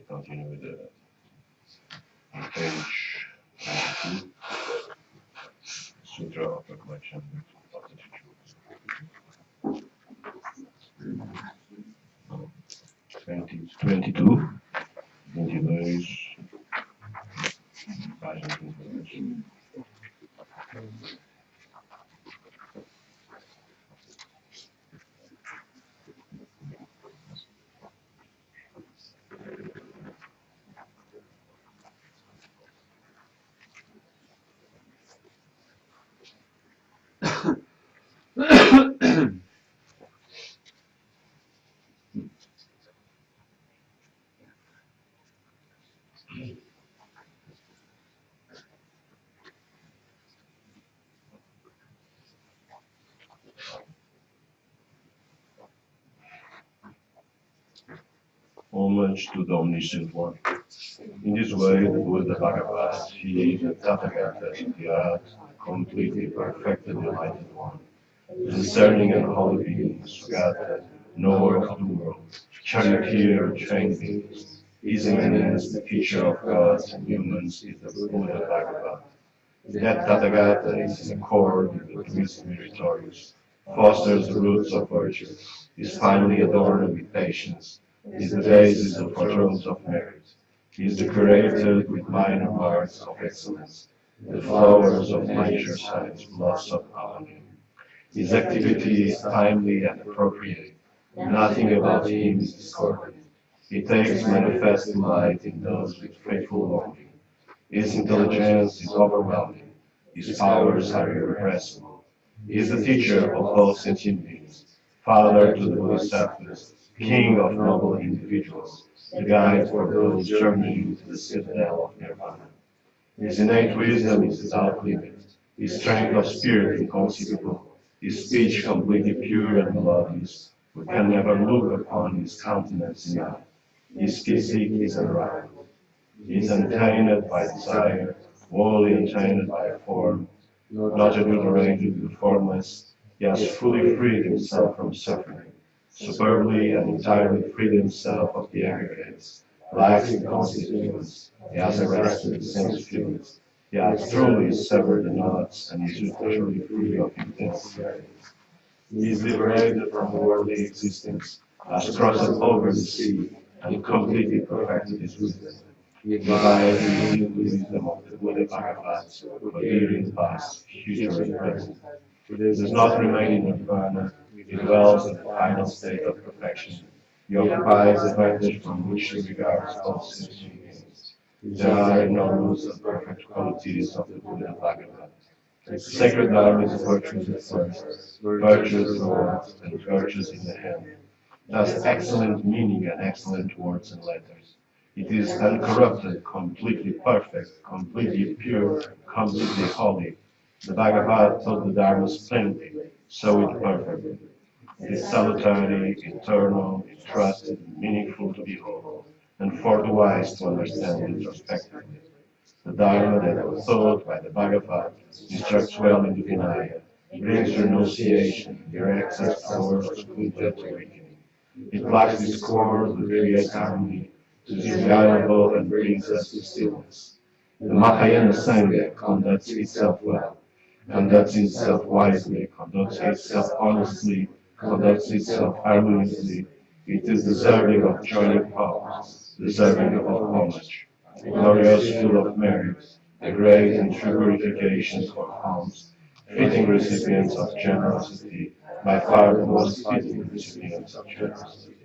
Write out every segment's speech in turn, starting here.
Continue with the page 92, Sutra of Recollection of the Teacher. 22, 22, página 22. Homage to the Omniscient One. In this way, the Buddha Bhagavad, he, the Tathagata, the Art, completely perfected the Enlightened One, discerning and holy being, Sugata, knower of the world, charioteer of trained beings, his eminence, the teacher of gods and humans, is the Buddha Bhagavad. That Tathagata is in accord with the Buddhist meritorious, fosters the roots of virtue, is finally adorned with patience, is the basis of thrones of merit, is decorated with minor marks of excellence, the flowers of nature science blossom on him. His activity is timely and appropriate, nothing about him is discordant. He takes manifest delight in those with faithful longing. His intelligence is overwhelming. His powers are irrepressible. He is the teacher of all sentient beings, father to the bodhisattvas, king of noble individuals, the guide for those journeying to the citadel of nirvana. His innate wisdom is without limit, his strength of spirit inconceivable, his speech completely pure and melodious. We can never look upon his countenance enough. His physique is unrivaled. He is untainted by desire, wholly untainted by form, not adulterated with formless. He has fully freed himself from suffering, superbly and entirely freed himself of the aggregates, lacking constituents. He has arrested the sense feelings. He has truly severed the knots and is utterly free of intense cravings. He is liberated from worldly existence, has crossed over the sea, and completely perfected his wisdom. He divides the hidden wisdom of the Buddha Bhagavad, coherent past, future, and present. He does not remain in nirvana, he dwells in the final state of perfection. He occupies the vantage from which he regards all sentient beings. There are enormous and perfect qualities of the Buddha Bhagavad. The sacred Dharma is virtues at first, virtues throughout, and virtues in the end. Thus excellent meaning and excellent words and letters. It is uncorrupted, completely perfect, completely pure, completely holy. The Bhagavad taught the Dharma splendidly, so it perfectly. It is salutary, eternal, entrusted, meaningful to behold, and for the wise to understand introspectively. The Dharma that was taught by the Bhagavad instructs well in the Vinaya, brings renunciation, directs us towards complete awakening. It lacks discord, but creates harmony, is reliable and brings us to stillness. The Mahayana Sangha conducts itself well, conducts itself wisely, conducts itself honestly, conducts itself harmoniously. It is deserving of joining powers, deserving of homage, glorious, full of merit, the great and true purifications for alms, fitting recipients of generosity, by far the most fitting recipients of generosity.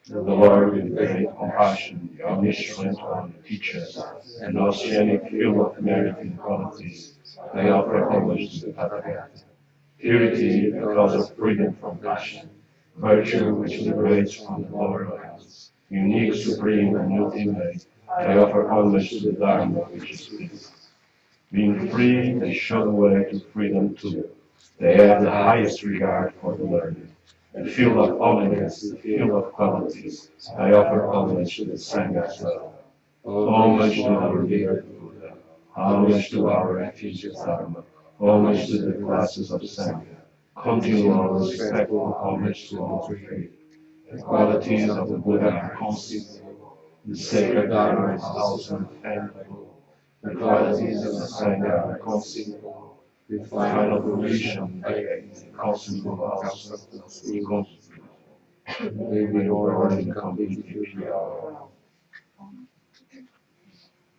The Lord with great compassion, the omniscient one, teaches, and oceanic full of merit and qualities, they offer homage to the Tathagata. Purity because of freedom from passion, virtue which liberates from the lower realms, unique, supreme, and ultimate, they offer homage to the Dharma which is peace. Being free, they show the way to freedom too. They have the highest regard for the learned. The field of holiness, the field of qualities, I offer homage to the Sangha as well. Homage to our revered Buddha, homage to our refuge of Dharma, homage to the classes of Sangha, continual respectful homage to all three. The qualities of the Buddha are conceivable, the sacred Dharma is also unattainable, the qualities of the Sangha are conceivable, the final fruition is inconceivable also, inconceivable. May we order in complete pure.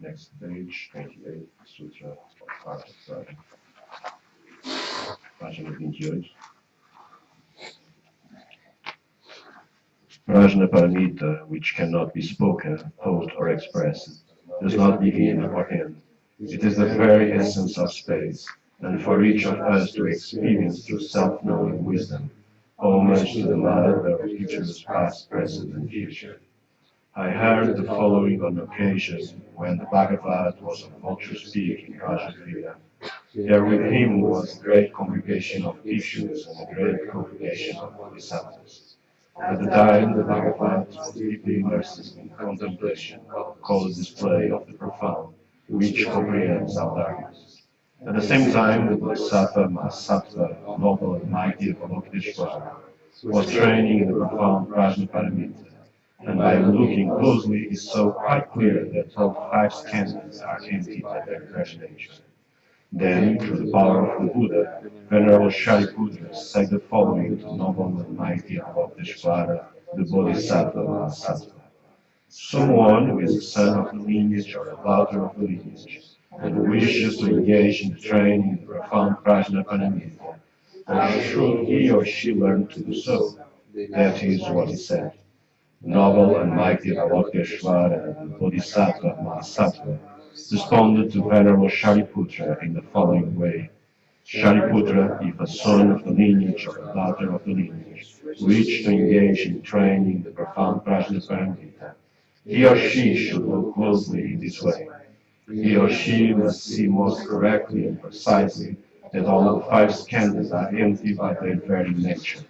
Next page, 28, Sutra of Heart of Prayer. Página 28. Prajna Paramita, which cannot be spoken, thought, or expressed, does not begin or end. It is the very essence of space, and for each of us to experience through self-knowing wisdom, Homage to the Mother of teachers past, present, and future. I heard the following on occasion when the Bhagavad was about to speak in Rajagriha. There with him was a great congregation of bhikshus and a great congregation of bodhisattvas. At the time, the Bhagavad was deeply immersed in contemplation, called a display of the profound, which comprehends our darkness. At the same time, the Bodhisattva Mahasattva, noble and mighty Avalokiteshvara, was training in the profound Prajnaparamita, and by looking closely he saw quite clear that all five skandhas are emptied at their present nature. Then, through the power of the Buddha, Venerable Shariputra said the following to noble and mighty Avalokiteshvara, the Bodhisattva Mahasattva. Someone who is a son of the lineage or a daughter of the lineage, and who wishes to engage in the training in the profound Prajnaparamita, how should he or she learn to do so? That is what he said. Noble and mighty Avalokiteshvara, the Bodhisattva Mahasattva, responded to Venerable Shariputra in the following way. Shariputra, if a son of the lineage or a daughter of the lineage, wish to engage in training the profound Prajnaparamita, he or she should look closely in this way. He or she must see most correctly and precisely that all the five skandhas are empty by their very nature.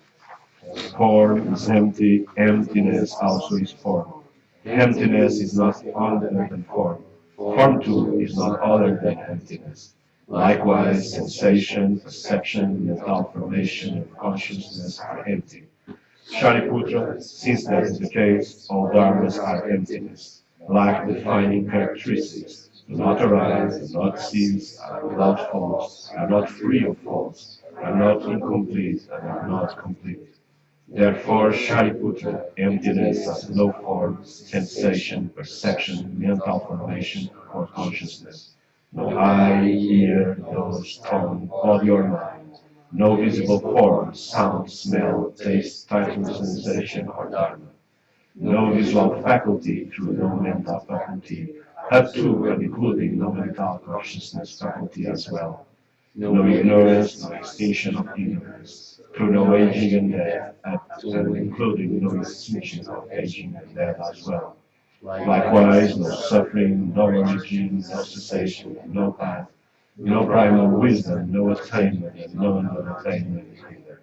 Form is empty, emptiness also is form. Emptiness is not other than form. Form too is not other than emptiness. Likewise, sensation, perception, mental formation, and consciousness are empty. Shariputra, since that is the case, all dharmas are emptiness, lack defining characteristics, do not arise, do not cease, are without faults, are not free of faults, are not incomplete, and are not complete. Therefore, Shariputra, emptiness has no form, sensation, perception, mental formation, or consciousness. No eye, ear, nose, tongue, body, or mind. No visible form, sound, smell, taste, title, sensation, or dharma. No visual faculty through no mental faculty, up to and including no mental consciousness faculty as well. No ignorance, no extinction of ignorance, through no aging and death, up to and including no extinction of aging and death as well. Likewise, no suffering, no origin, no cessation, no path, no primal wisdom, no attainment, and no non-attainment either.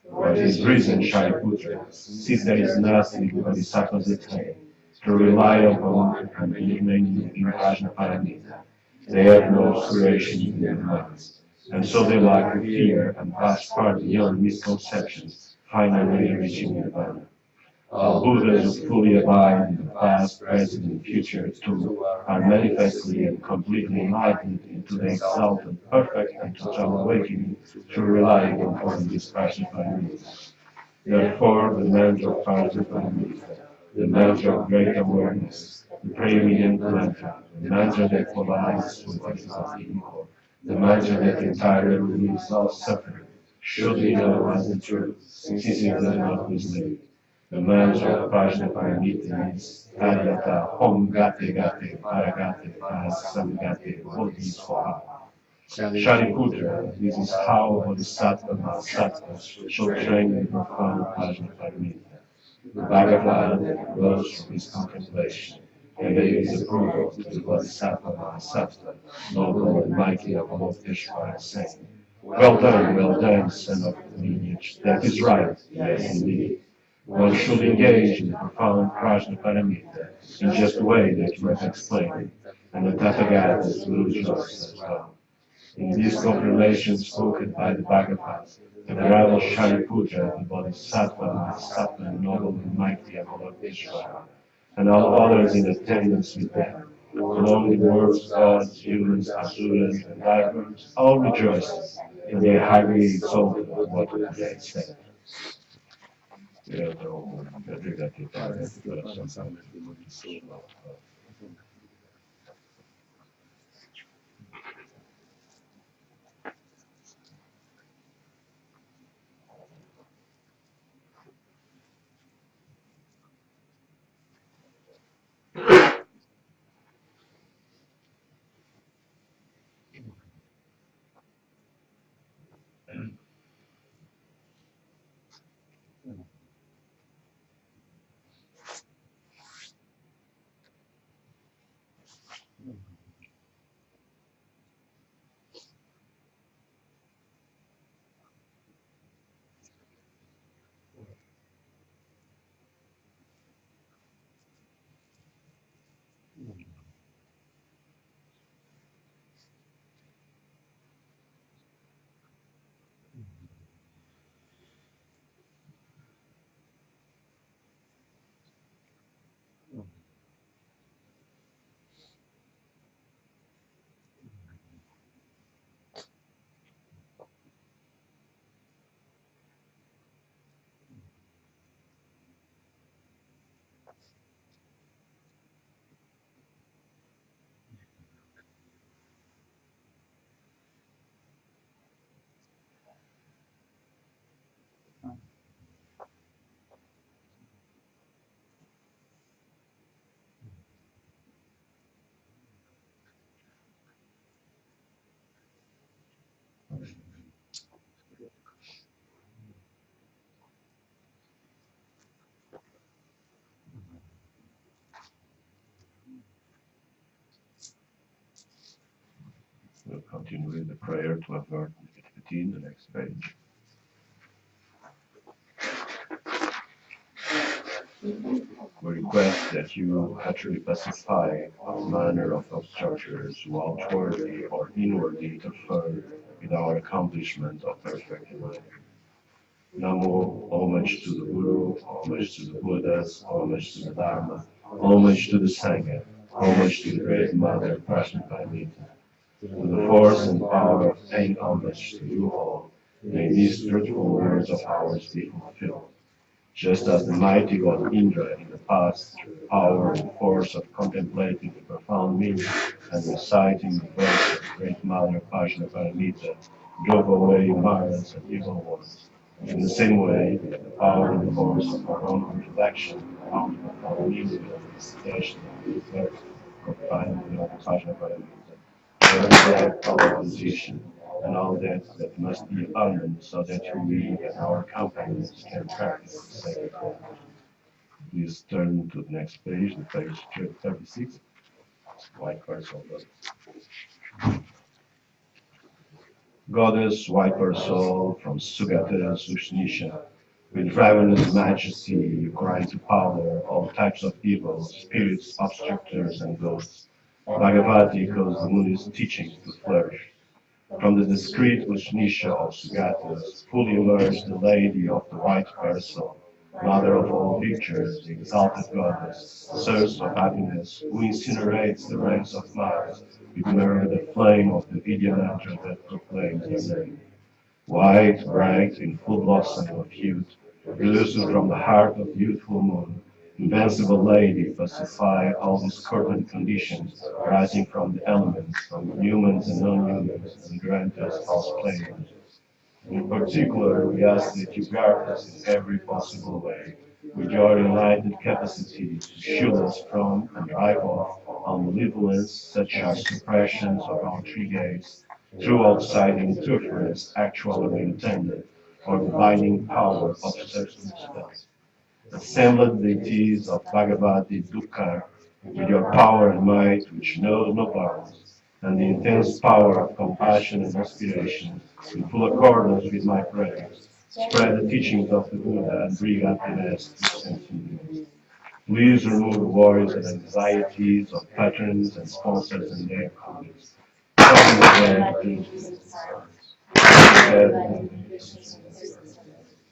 For this reason, Shariputra, since there is nothing the Bodhisattvas attain, to rely upon and remain in Prajnaparamita, they have no aspiration in their minds, and so they lack the fear and pass far beyond misconceptions, finally reaching Nirvana. All Buddhas who fully abide in the past, present, and future too are manifestly and completely enlightened into the exalted, perfect, and total awakening through relying upon this Prajnaparamita. Therefore, the mantra of Prajnaparamita, the mantra of great awareness, the preeminent mantra, the mantra that provides with of ego, the mantra that entirely relieves all suffering, should be known as the truth, since it does not mislead. The mantra of Prajnaparamita is Tadyata Om Gate Gate Paragate Parasamgate Bodhisvaha. Shariputra, this is how Bodhisattva Mahasattvas should train in profound Prajnaparamita. The Bhagavad rose from his contemplation and gave his approval to the Bodhisattva Mahasattva, noble and mighty Avalokiteshvara, saying, well done, son of the lineage, that is right, yes indeed. One should engage in the profound Prajnaparamita in just the way that you have explained, and the Tathagatas will rejoice as well. In this confirmation spoken by the Bhagavad, the Venerable Shariputra, the Bodhisattva, Mahasattva, noble and mighty Avalokiteshvara, and all others in attendance with them, along with dwarfs, gods, humans, asuras, and divers, all rejoiced, and they highly exalted what the Buddha had said. We'll continue with the prayer to avert negativity, the next page. We request that you actually pacify all manner of obstructions who outwardly or inwardly interfere with our accomplishment of perfect enlightenment. Namo, homage to the Guru, homage to the Buddhas, homage to the Dharma, homage to the Sangha, homage to the Great Mother, Prajnaparamita. To the force and power of paying homage to you all, may these truthful words of ours be fulfilled. Just as the mighty god Indra in the past, through the power and force of contemplating the profound meaning and reciting the verse of Great Mother Prajnaparamita, drove away Maras and evil ones. In the same way, with the power and force of our own reflection, out of the profound meaning of the recitation of the verse of Prajnaparamita, that our position and all that must be abundant so that we and our companions can practice the sacred life. Please turn to the next page, the page 36, white person. Goddess, white soul from Sugata Sushnisha, with ravenous majesty you grind to powder all types of evil, spirits, obstructors, and ghosts. Bhagavati caused the Buddhist teachings to flourish. From the discreet Ushnisha of Sugatas, fully emerged the lady of the white parasol, mother of all pictures, the exalted goddess, source of happiness, who incinerates the ranks of Mars with mirror the flame of the Vidyanatra that proclaims her name. White, bright, in full blossom of youth, elusive from the heart of youthful moon, invincible lady, pacify all discordant conditions rising from the elements, from humans and non-humans, and grant us false pleasures. In particular, we ask that you guard us in every possible way, with your enlightened capacity to shield us from and drive off all malevolence, such as suppressions of our three gates, through outside interference, actual or intended, or the binding power of certain spells. Assembled deities of Bhagavati Dukkha, with your power and might which knows no bounds, and the intense power of compassion and inspiration, in full accordance with my prayers, spread the teachings of the Buddha and bring happiness to sentient beings. Please remove the worries and anxieties of patrons and sponsors and their colleagues. Come again, please.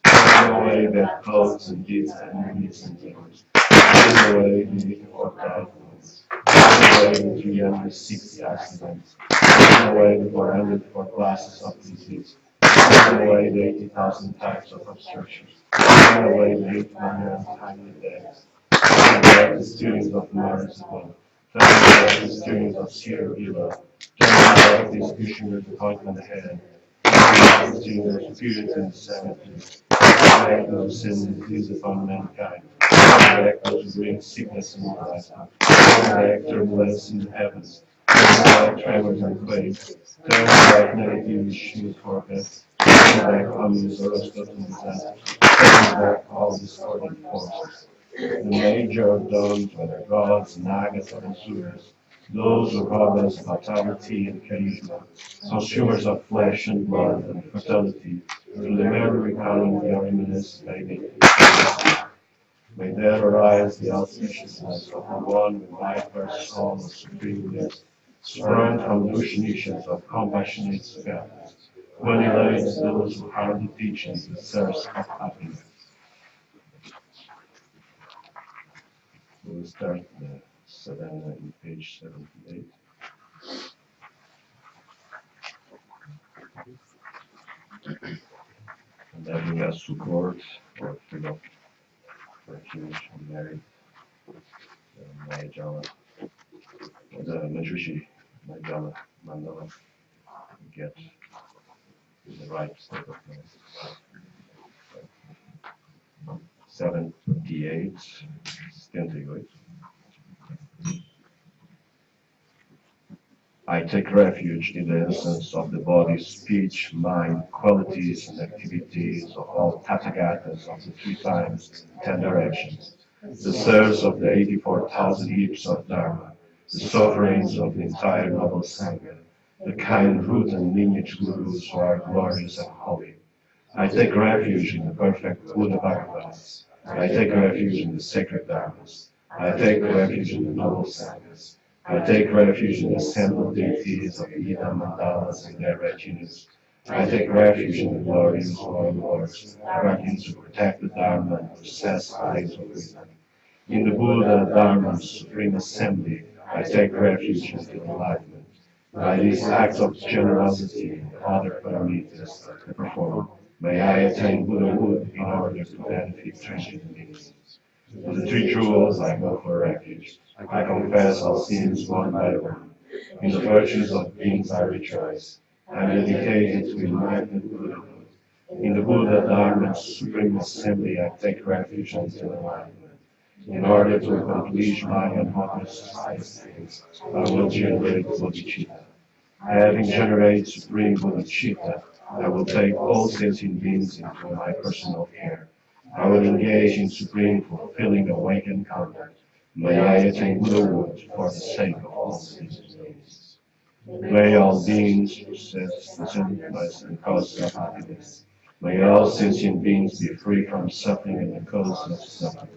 Turn away bad clothes and deeds and needs and things. Turn away the need for titles. Turn away the 360 accidents. Turn away the 404 classes of disease. Turn away the 80,000 types of obstructions. Turn away the 800 untimely deaths. Turn away the students of Mars above. Turn away the students of Sierra Villa. Turn away the executioner's appointment ahead. Turn away the students of spirits in the cemetery. Turn away those sins and disease upon mankind. Turn away those who bring sickness in the lifetime. Turn away turbulence in the heavens. Turn away tremors and quakes. Turn away negative issues forecast. Turn away communist or Aristotle disasters. Turn back all discordant forces. The major dons, whether gods, nagas, or asuras, those who promise vitality and charisma, consumers of flesh and blood and fertility, through the memory recalling the reminiscence may there arise the auspiciousness of the one with diverse soul of supreme bliss, sprung from the oceans of compassionate spirit, when he lays those who hardly teachings the source of happiness. We'll start the sadhana in page 78. And having as support or freedom, refuge, and married, Mayajala, the Majushi, Mayajala, Mandala, get the right state of mind. 78, 78. I take refuge in the essence of the body, speech, mind, qualities, and activities of all Tathagatas of the 3 times, 10 directions, the sirs of the 84,000 heaps of Dharma, the sovereigns of the entire noble Sangha, the kind root and lineage gurus who are glorious and holy. I take refuge in the perfect Buddha Bhagavatas. I take refuge in the sacred Dharmas. I take refuge in the noble Sanghas. I take refuge in the assembled deities of Ida Mandalas and their retinues. I take refuge in the glorious warlords, guardians who protect the Dharma and possess eyes of wisdom. In the Buddha Dharma's Supreme Assembly, I take refuge until enlightenment. By these acts of generosity and other paramitas that I perform, may I attain Buddhahood in order to benefit transient beings. To the 3 jewels I go for refuge. I confess all sins one by one. In the virtues of beings I rejoice. I am dedicated to enlightened Buddhahood. In the Buddha Dharma's Supreme Assembly I take refuge until enlightenment. In order to accomplish my unmodest things, I will generate bodhicitta. Having generated supreme bodhicitta, I will take all sentient beings into my personal care. I will engage in supreme fulfilling awakened conduct. May I attain Buddhahood for the sake of all sentient beings. May all beings possess the gentleness and causes of happiness. May all sentient beings be free from suffering and the causes of suffering.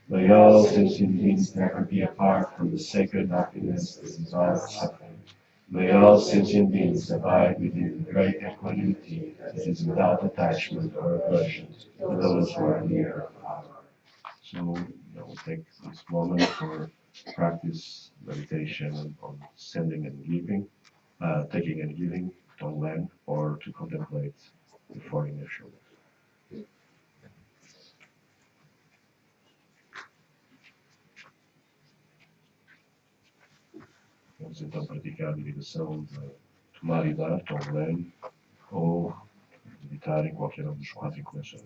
May all sentient beings never be apart from the sacred happiness that dissolves suffering. May all sentient beings abide within the great equanimity that is without attachment or aversion to those who are near or far. So we'll take this moment for practice meditation on sending and giving, taking and giving, tonglen, or to contemplate the falling of shoulders. Vamos então praticar a meditação de tomar e dar, tonglen, ou meditar em qualquer um dos 4 incubações.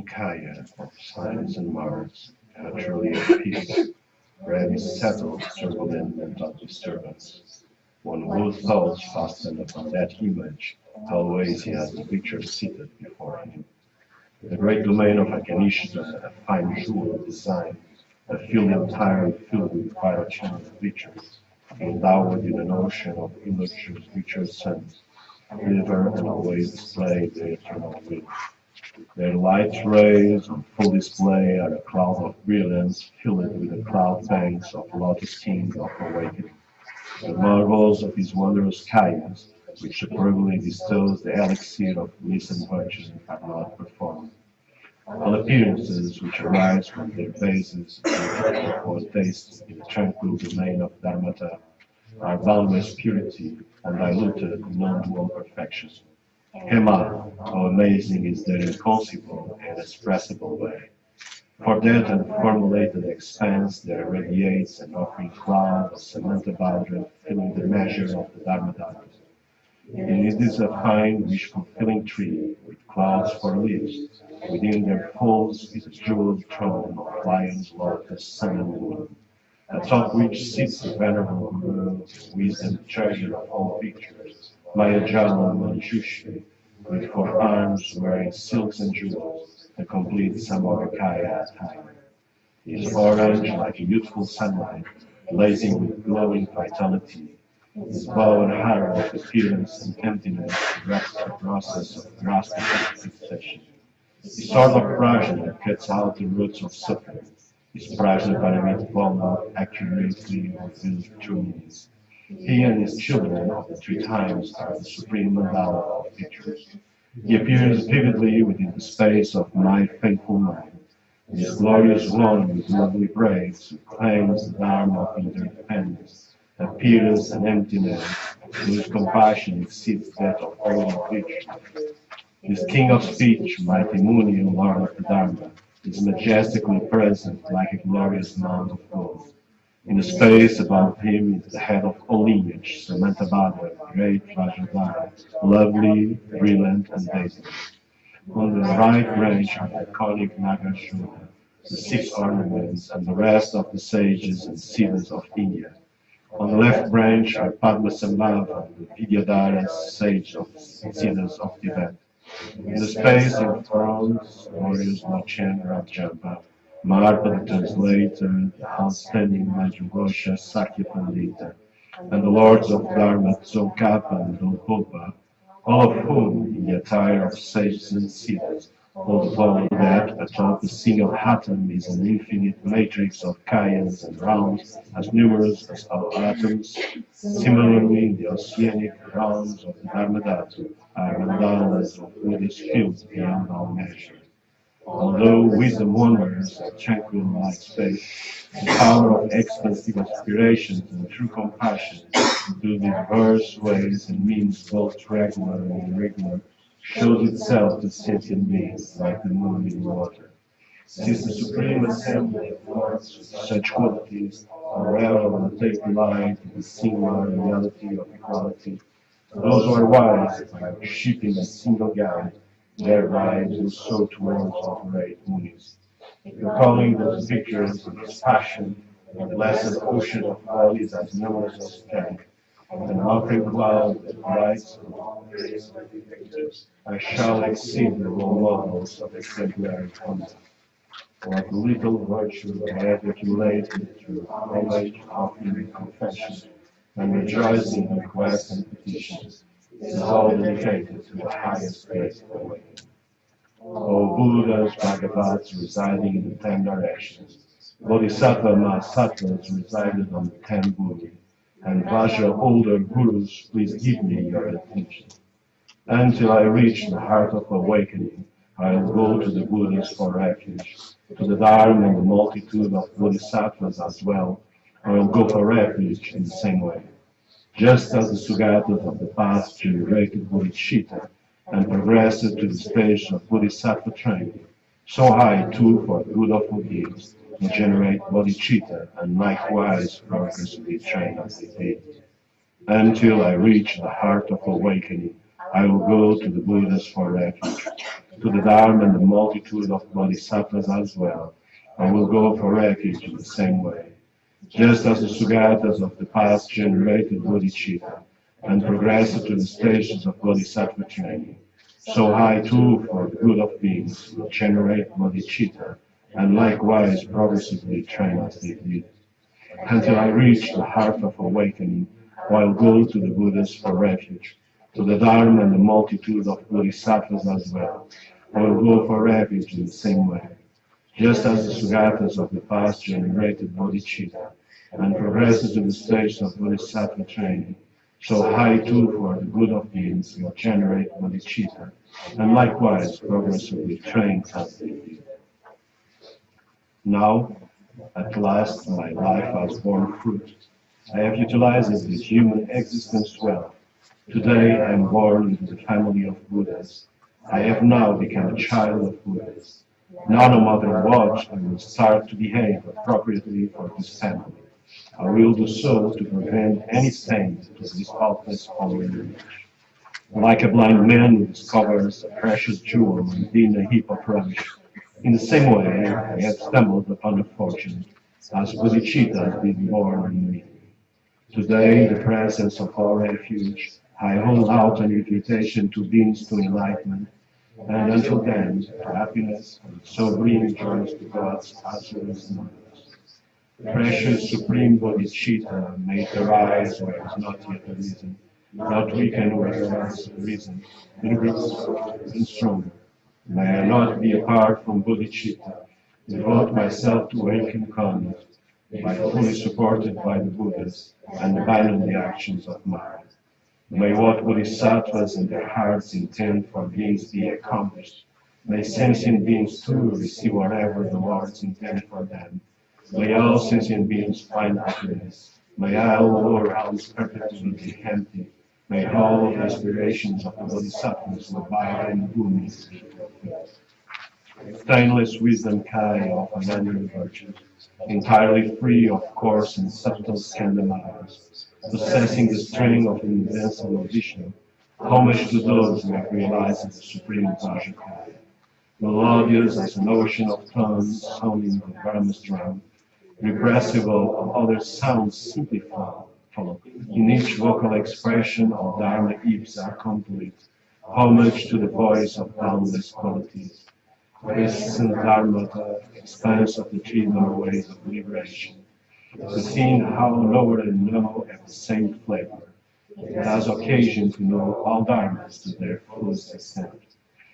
serene Kaya of science and Mars, naturally at peace, ready settled, turbulent mental disturbance. One whose thoughts fasten upon that image, always he has the picture seated before him. The great domain of Akanishita, a fine jewel design, a field entirely filled with vital channel pictures, endowed in an ocean of illusions which your sons deliver and always display the eternal will. Their light rays on full display are a cloud of brilliance filled with the cloud banks of lotus king of awakening. The marvels of his wondrous kindness, which superbly bestows the elixir of bliss and virtue, are not performed. All appearances which arise from their bases or taste in the tranquil domain of Dharmata are boundless purity and diluted non-dual perfection. Hema, how amazing is their inconceivable and inexpressible way. For that unformulated expanse there radiates an offering cloud of Samantabhadra filling the measure of the Dharmadhara. And it is a fine wish-fulfilling tree with clouds for leaves. Within their folds is a jeweled throne of lion's lotus, sun and moon, atop which sits the venerable Guru, wisdom treasure of all pictures, Mayajala Manjushri, with four arms wearing silks and jewels, the complete Samavakaya attire. He is orange like a youthful sunlight, blazing with glowing vitality. His bow and arrow of appearance and emptiness directs the process of grasping and fixation. His sword of prajna cuts out the roots of suffering. His prajna paramit Vama accurately reveals true meanings. He and his children of the three times are the supreme mandala of pictures. He appears vividly within the space of my faithful mind. This glorious one with lovely braids who claims the dharma of interdependence, appearance and emptiness, whose compassion exceeds that of all creatures. This king of speech, mighty Muni and lord of the Dharma, is majestically present like a glorious mount of gold. In the space above him is the head of all lineage, Samantabhadra, great Vajradhara, lovely, brilliant, and dazzling. On the right branch are the iconic Nagarjuna, the six ornaments, and the rest of the sages and siddhas of India. On the left branch are Padmasambhava, the Vidyadhara sage of siddhas of Tibet. In the space in front, glorious Lachen Rajamba, Marpa the translator, the outstanding Majorosha Sakya Pandita, and the lords of Dharma Tsongkhapa and Dolpopa, all of whom, in the attire of sages and siddhas, hold upon that atop a single atom is an infinite matrix of kayas and rounds as numerous as our atoms. Similarly, the oceanic rounds of the Dharmadhatu are mandalas of Buddhist fields beyond all measure. Although wisdom wanders at tranquil like space, the power of expansive aspirations and true compassion through diverse ways and means both regular and irregular shows itself to sentient beings like the moon in water. Since the Supreme Assembly of Lords with such qualities are relevant take delight in the singular reality of equality, those who are wise, by worshipping a single guide, their lives will soar towards all great munis. Recalling those pictures of his passion, the blessed ocean of all is as numerous as can, an offering cloud that lights I shall exceed the role models of exemplary conduct. What little virtue I have accumulated through knowledge, offering, and confession, and rejoicing in requests and petitions, is all dedicated to the highest grace of awakening. O Buddhas, Bhagavats residing in the 10 directions, Bodhisattva Mahasattvas resided on the 10 Buddhi, and Vajra older Gurus, please give me your attention. Until I reach the heart of awakening, I will go to the Buddhas for refuge, to the Dharma and the multitude of Bodhisattvas as well. I will go for refuge in the same way. Just as the Sugatas of the past generated bodhicitta and progressed to the stage of Bodhisattva training, so I too, for the good of all beings, will generate bodhicitta and likewise progressively train as they did. Until I reach the heart of awakening, I will go to the Buddhas for refuge, to the Dharma and the multitude of Bodhisattvas as well. I will go for refuge in the same way. Just as the Sugatas of the past generated bodhicitta and progressed to the stages of bodhisattva training, so I too, for the good of beings, will generate bodhicitta and likewise progressively train as they did. Until I reach the heart of awakening, while go to the Buddhas for refuge, to the Dharma and the multitude of bodhisattvas as well. I will go for refuge in the same way. Just as the Sugatas of the past generated bodhicitta and progressed to the stage of bodhisattva training, so I too, for the good of beings, will generate bodhicitta and likewise progressively train as they did. Now, at last, my life has borne fruit. I have utilized this human existence well. Today I am born into the family of Buddhas. I have now become a child of Buddhas. Now, no matter what, I will start to behave appropriately for this family. I will do so to prevent any stain to this faultless holy image. Like a blind man who discovers a precious jewel within a heap of rubbish, in the same way I have stumbled upon a fortune, as bodhicitta has been born in me. Today, in the presence of our refuge, I hold out an invitation to beings to enlightenment, and until then, to happiness, and so bring joys to God's absolute knowledge. Precious supreme bodhicitta, may it arise where it has not yet arisen, not weaken where it has arisen, increase and stronger. May I not be apart from bodhicitta, devote myself to awakened conduct, be fully supported by the Buddhas, and abandon the actions of mind. May what bodhisattvas in their hearts intend for beings be accomplished. May sentient beings too receive whatever the Lord's intended for them. May all sentient beings find happiness. May all lower realms perpetually be empty. May all the aspirations of the bodhisattvas abide in Bhumi. Stainless wisdom Kai of unending virtues, entirely free of coarse and subtle scandalizers, possessing the strength of an invincible Vishnu, homage to those who have realized the supreme Vajrayana. Melodious as an ocean of tones sounding the Brahma's drum, repressible of other sounds simply follow. In each vocal expression of Dharma eaves are complete, homage to the voice of boundless qualities. Present Dharmata, expanse of the three ways of liberation. The seeing how lower and low have the same flavor. It has occasion to know all dharmas to their fullest extent.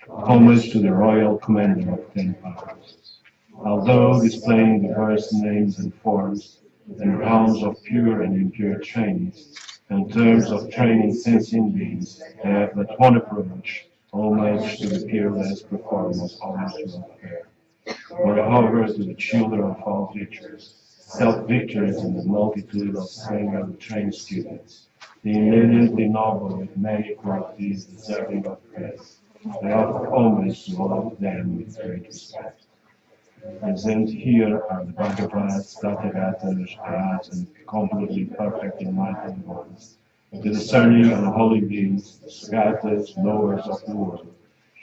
Homage to the royal commander of 10 powers. Although displaying diverse names and forms, and realms of pure and impure trainings, and terms of training sentient beings, they have but one approach, homage to the peerless performance of natural prayer. Moreover, to the children of all creatures, self-victors in the multitude of single trained students, the eminently noble with many qualities deserving of praise. They offer homage to all of them with great respect. Present here are the Bhagavats, Tathagatas, Arhats, and completely perfect enlightened ones, the discerning and holy beings, the Sugatas, knowers of the world,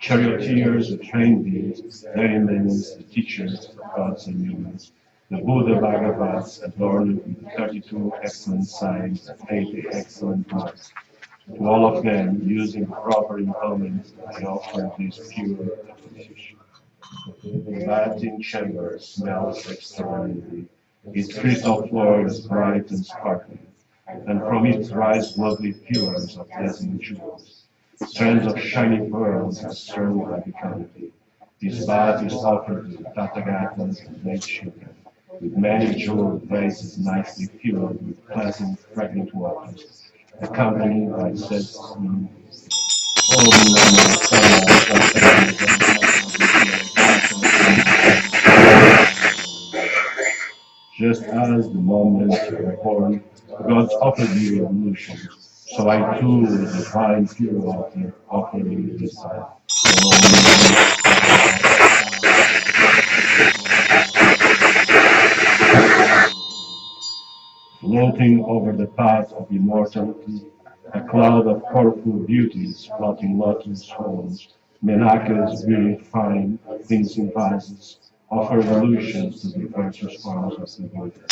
charioteers, the trained beings, their eminence, the teachers of gods and humans, the Buddha Bhagavats adorned with 32 excellent signs and 80 excellent marks. To all of them, using the proper implements, I offer this pure appreciation. The bathing chamber smells extraordinarily. Its crystal floor is bright and sparkling, and from it rise lovely pillars of dazzling jewels. Strands of shining pearls are strewn by the canopy. This bath is offered to the Tathagatas and late children, with many jeweled vases nicely filled with pleasant, fragrant waters, accompanied by sesame. Just as the moment you were born, God offered you evolution, so I too, with the divine pure water, offer you this life. Floating over the path of immortality, a cloud of colorful beauties floating lotus horns, menakas bearing fine, cleansing vases, offer evolutions to the virtuous forms of the Buddha.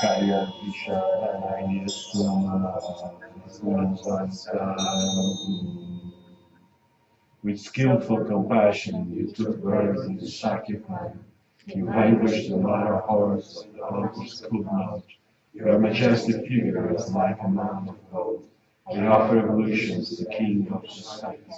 Kaya Visha with skillful compassion, you took birth in the Shakya form. You vanquished the minor horrors of the Olympus could not. Your majestic figure is like a mound of gold. They offer evolution to the king of society.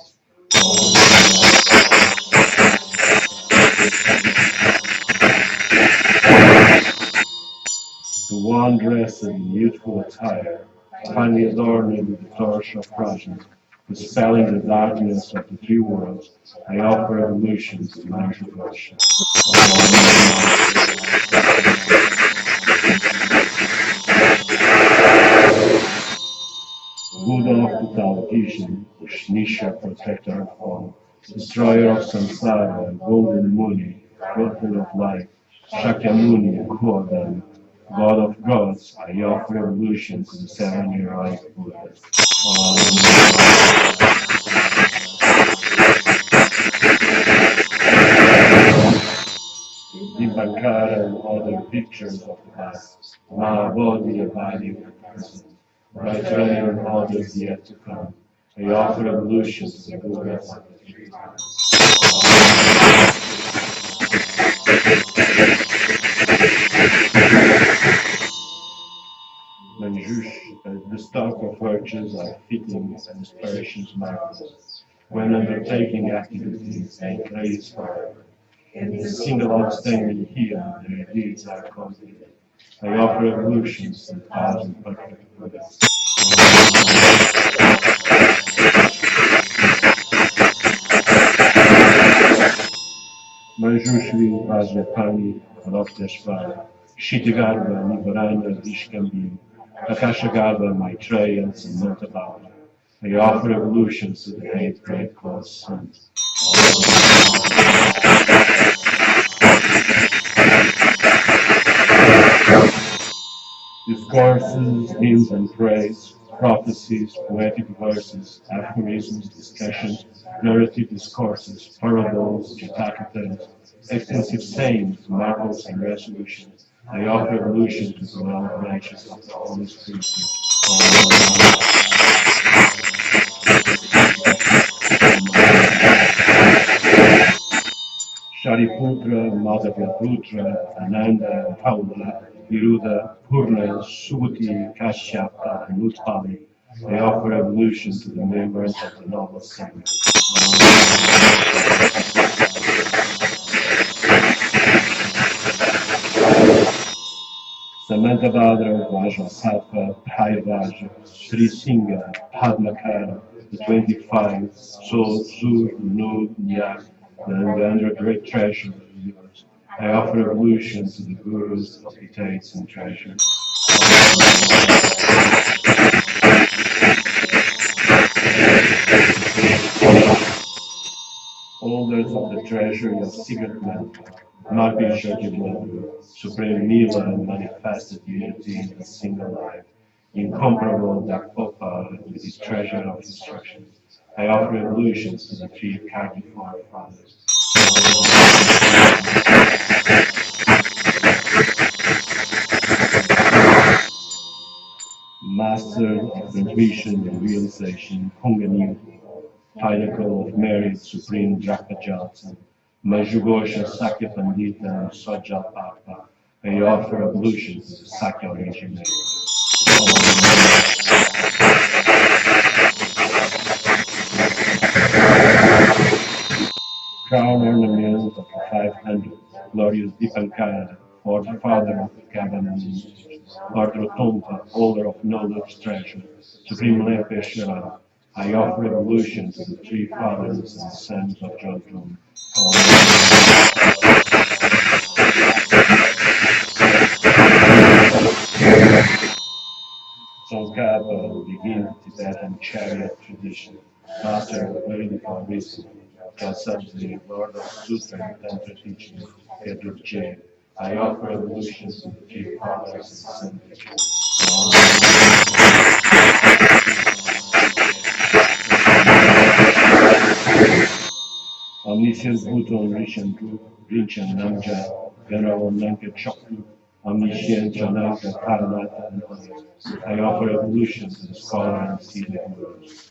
The one dressed in youthful attire, finely adorned with the torch of Prajna, dispelling the darkness of the three worlds, I offer evolution to my devotion. Buddha of total vision, Vishnisha, protector of all, destroyer of samsara, golden Muni, prophet of life, Shakyamuni, Kuodan, God of gods, I offer evolution to the 7-year-old Buddha. Dipankara and other pictures of the past, Mahabodhi abiding in the present, Maitreya and others yet to come. I offer evolution to the Buddhas of the three times. Manjush, the stock of virtues are fitting and inspirations marvelous. When undertaking activities, they praise forever. In the single outstanding here, their deeds are completed. They offer evolutions to 1,000 perfect Buddhas. Manjushri Vajrapani Bhakteshvara, Shitagarbha Nivarana Vishkambhi, Akashagarbha Maitreya and Samantabhava. They offer evolutions to the 8th great close sons. Discourses, hymns and praise, prophecies, poetic verses, aphorisms, discussions, narrative discourses, parables, jatakatas, extensive sayings, marvels and resolutions. They offer evolution to the realm branches of the Holy Spirit. Shariputra, Madhavyaputra, Ananda, Paula, Viruda, Purna, Subhuti, Kashyapa, and Utpali. They offer evolution to the members of the noble segment. Samantabhadra, Vajrasattva, Bhayavaja, Sri Singha, Padmakara, the 25, So, Sur, Nud, Nyak, and the 100 great treasures of the universe. I offer evolution to the gurus, hospitates, and treasures. Holders of the treasury of secret mantra, Magnisha Jivladru, Supreme Nila manifested unity in a single life, incomparable Dakpopa with his treasure of instructions. I offer evolutions to the three Karmic fathers. Master of transmission and realization, Punganyu, pinnacle of merit, supreme Drakajata, Majugosha Sakya Pandita and Sajal Papa, they offer evolution to the Sakya originator. Crown ornament of the 500, glorious Dipankara, fourth father of the Kabbalists, Lord Rotonta, holder of knowledge treasure, Supreme Lepeshwara, I offer evolution to the three fathers and sons of Jodhpur. Tsongkhapa begins Tibetan chariot tradition, master of Vedic wisdom. Kasabji, Lord of Sutra and Tantra teaching, Edward J. I offer evolutions to the three fathers and Omniscient Buddha, Omniscient Guru, Rinchen Namja, Venerable Nanka Chokru, Omniscient Janaka Paranata, and others. I offer evolution to the scholar and seated gurus.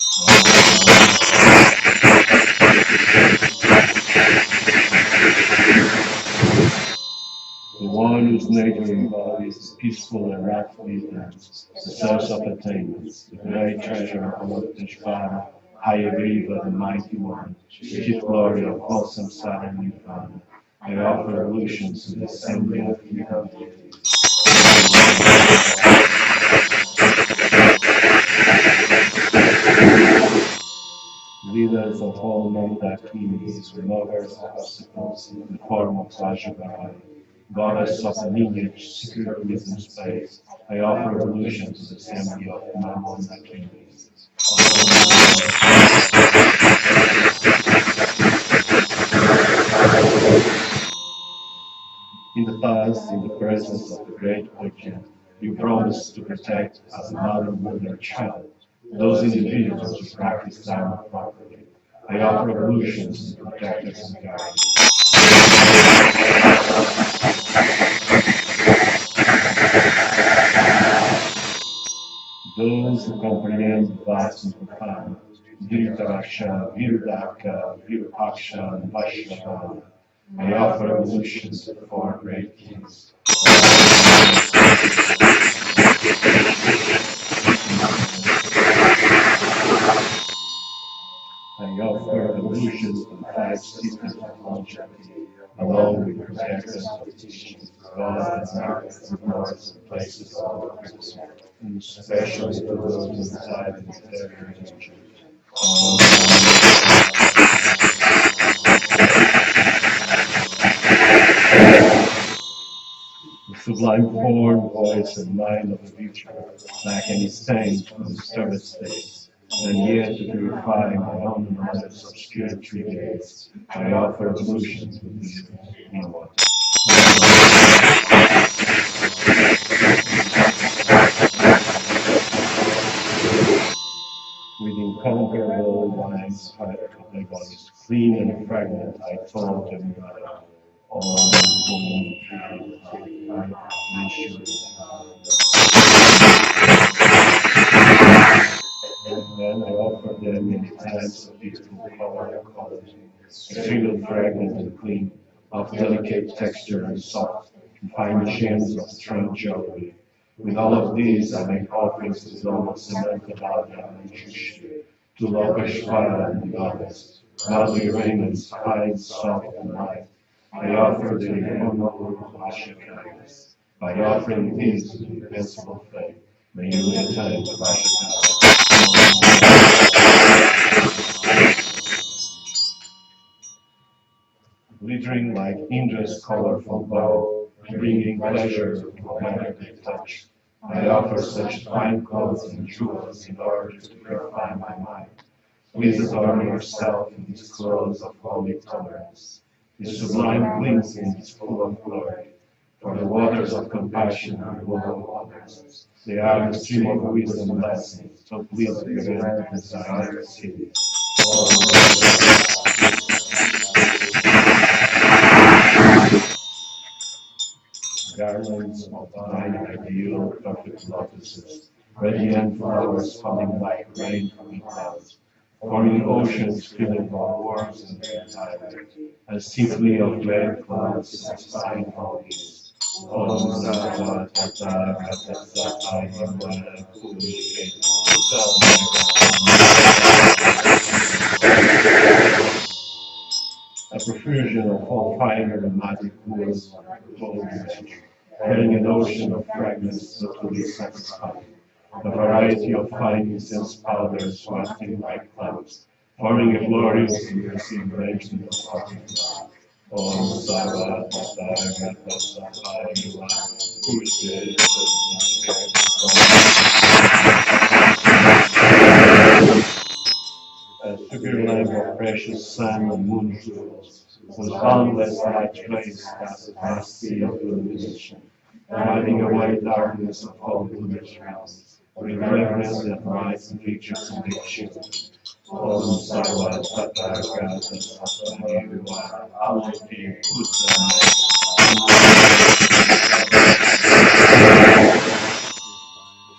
The one whose nature embodies the peaceful and rightful dance, the source of attainments, the great treasure of Lord Teshvara, Hayagriva, the mighty one, the chief glory of all samsara and nirvana. I offer evolutions to the assembly of human deities. Leaders of all non-Dakinis, removers of obstacles in the form of Vajrayana, goddess of the lineage, secret wisdom space, I offer evolution to the assembly of non-Dakinis. In the past, in the presence of the great Buddha, you promised to protect as a mother would their child, those individuals who practice Dharma properly. I offer evolutions to protectors and guides. Those who comprehend the vast and profound, Dhritarashtra, Virudaka, Virupaksha, and Vaishnava, I offer evolutions to the four great kings. I offer evolutions to the five systems of longevity, along with protectors of teachings, gods and arts, and lords and places of the and especially to those inside in their religion. The sublime form, voice, and mind of the future, lack any stain from the disturbed states, and yet to purify my own and others' obscure tree gates, I offer evolutions with these meanwhile. With incomparable minds, heart, my bodies, clean and fragrant, I told them all and then I offer them many types of beautiful color and quality, extremely fragrant and clean, of delicate texture and soft, and fine gems of strong jewelry. With all of these, I make offerings to Lama Samantha Bhagavad and Shushi, to Lokashvara and the others, godly raiments, fine, soft, and light. I offer the Honorable Vashakaras. By offering these to the invincible faith, may you attain to Vashakaras. Glittering like Indra's colorful bow, bringing pleasure to whoever they touch. I offer such fine clothes and jewels in order to purify my mind. Please adorn yourself in these clothes of holy tolerance. This sublime cleansing is full of glory, for the waters of compassion are woven waters. They are the stream of wisdom and blessings, so please prevent the desire of cities. Garlands of divine ideal, perfect lotuses, radiant flowers falling like rain from the clouds, forming oceans filling all worlds and their entirety, as simply of red clouds satisfying all needs. Om Sarva Tata Ratata Yamana Kuli a profusion of all fine aromatic oils foliage, having an ocean of fragrance totally satisfying, a variety of fine incense powders wafting like clouds, forming a glorious and piercing arrangement of particles. Om Sarva Tata Ratata Yamana Kuli as pure lamp of precious sun and moon jewels, whose boundless light rays cast a vast sea of illumination, driving away darkness of all Buddhist realms, with reverence that lights and features in their children. Om Sarva Tathagata Sattva Alati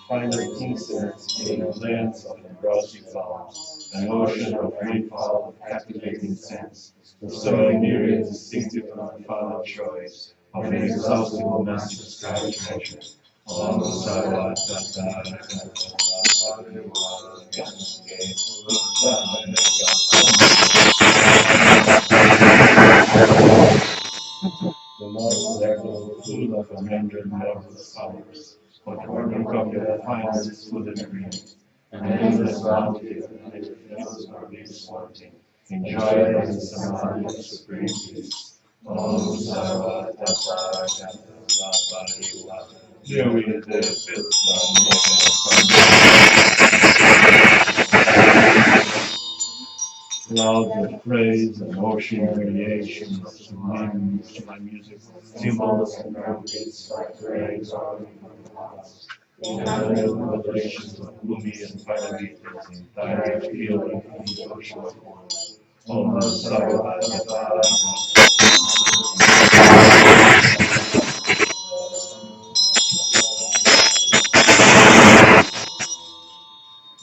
final incense in a lens of ambrosial flowers, an ocean of rainfall of captivating scents, bestowing myriad distinctive and profound joys of an inexhaustible massive sky treasure. Om Sarva Tathagata the most level full of unrendered marvelous colors, but organ copy of the finest food and drink, and endless bounty of the little fields are leaves wanting, enjoy as a samadhi of supreme peace. Om Sarva Tathagata Sattva Here we did clouds of praise and ocean variations of sublime music, symbols and drumbeats like parades on the clouds. Inanimate modulations of gloomy and parameters in direct healing from the ocean of one. Om Sarva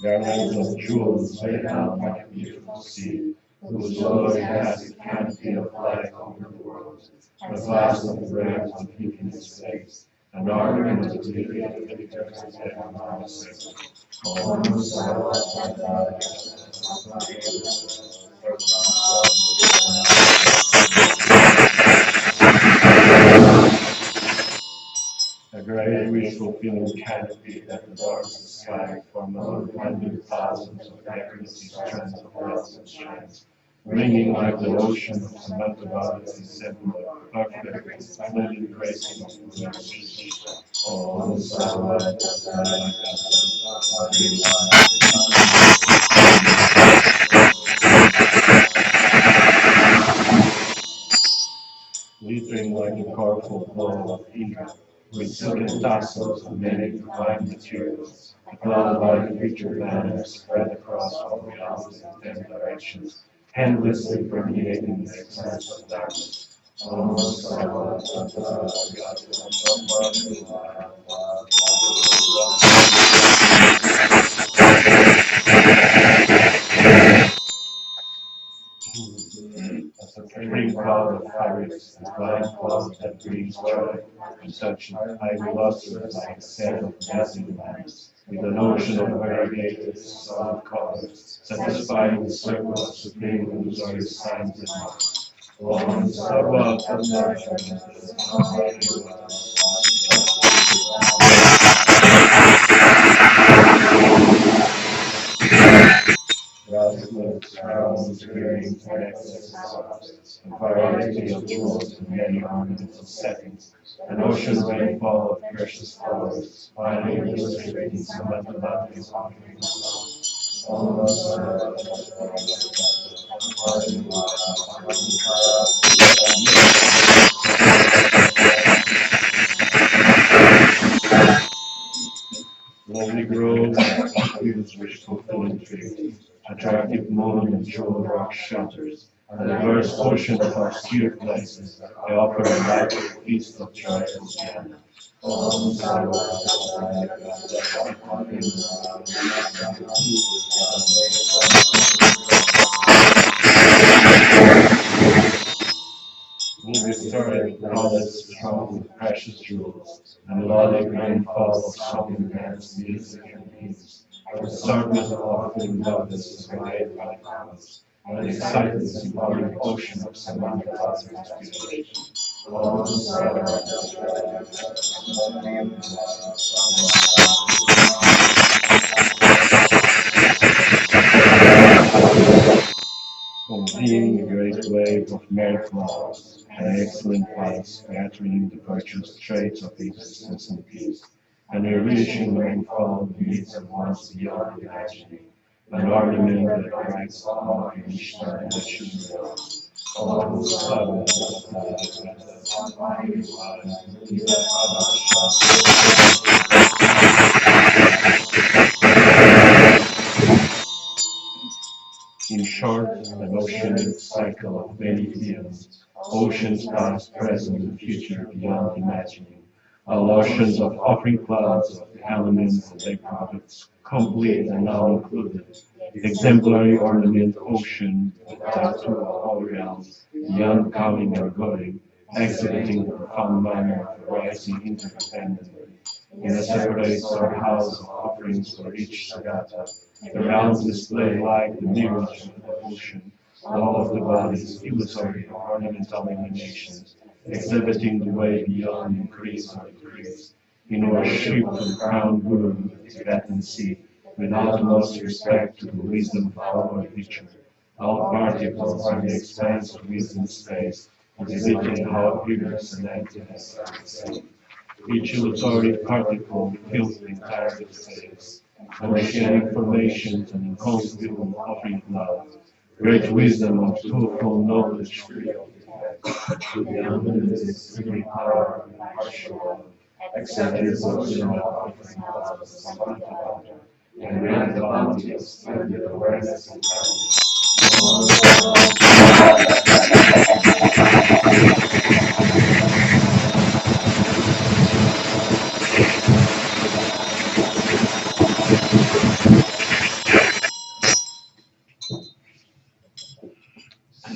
garlands of jewels lay down like a beautiful sea, whose glory has a canopy of light over the world, a vast of rays of infinite space, an organ of the living of the eternal heaven on the circle. Om Sarva a great wish-fulfilling canopy that adorns the sky, formed of 100,000s of decorative strands of bells and strands, ringing like the ocean of Samantha symbol of perfect, splendid gracing of relationships. Om Sarva glittering like a colorful ball of ego, with silken tassels of many divine materials, a cloud-like creature banner spread across all realms in 10 directions, endlessly permeating the expanse of darkness. Om Sarva a supreme cloud of fires, a blind cloud that brings joy and such high luster like a set of dazzling lamps, with an ocean of variegated solid colors, satisfying the circle of supreme illusory signs and marks. Om Sarva Rasmus crowns, earrings, necklaces, and variety of jewels in many ornamental settings, an ocean rainfall of precious flowers, finally illustrating Samatavati's offering of love. Om Sarva lovely groves of fields rich fulfilling trees, attractive moon and jewel rock shelters, and diverse ocean of austere places, they offer a lively feast of joyful piano. Om Sarva will be stirred palace strong with precious jewels, and melodic rainfall of song and dance, music and hymns. The circles of offering goddess is guided by clouds, and excited the symbolic ocean of Samantha's inspiration. Om Sarva convening a great wave of merry clouds, an excellent place, gathering the virtuous traits of existence and peace, and a rich rainfall beneath and once beyond imagining, an ornament that writes all Krishna and Shura. All whose love is in short, an oceanic cycle of many fields, oceans past, present, and future beyond imagining, all oceans of offering clouds of the elements and their products, complete and now included, exemplary ornament ocean, the tattoo of all realms, beyond coming and going, exhibiting the profound manner of arising interdependently, in a separate storehouse of offerings for each sagata. The realms display like the mirrors of the ocean, all of the body's illusory ornamental emanations, exhibiting the way beyond increase or decrease, in worship to the crown guru of the Tibetan sea, with utmost respect to the wisdom power of nature. All particles are the expanse of wisdom space, exhibiting how purest and emptiness are the same. Each illusory particle fills the entire space. Oceanic formations and inconceivable offering clouds. Great wisdom of twofold knowledge free of defect. With the unlimited supreme power and impartial love. Accept his original offering clouds of Samadhi and grant the bounty of splendid awareness and courage.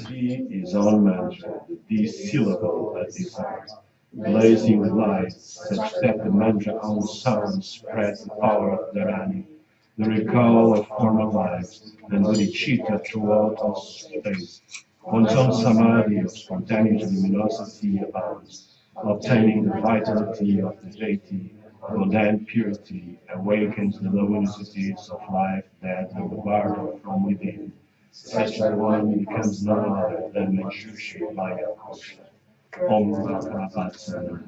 D is own mantra, the D syllable at this heart, blazing with light, such that the mantra own sound spreads the power of Dharani, the recall of former lives, and bodhicitta throughout all space. One's own samadhi of spontaneous luminosity abounds, obtaining the vitality of the deity, will then purity awakens the luminosities of life that are barred from within. Such a one becomes none other than Manjushri Maya Kosha. Om Bhagavatsana.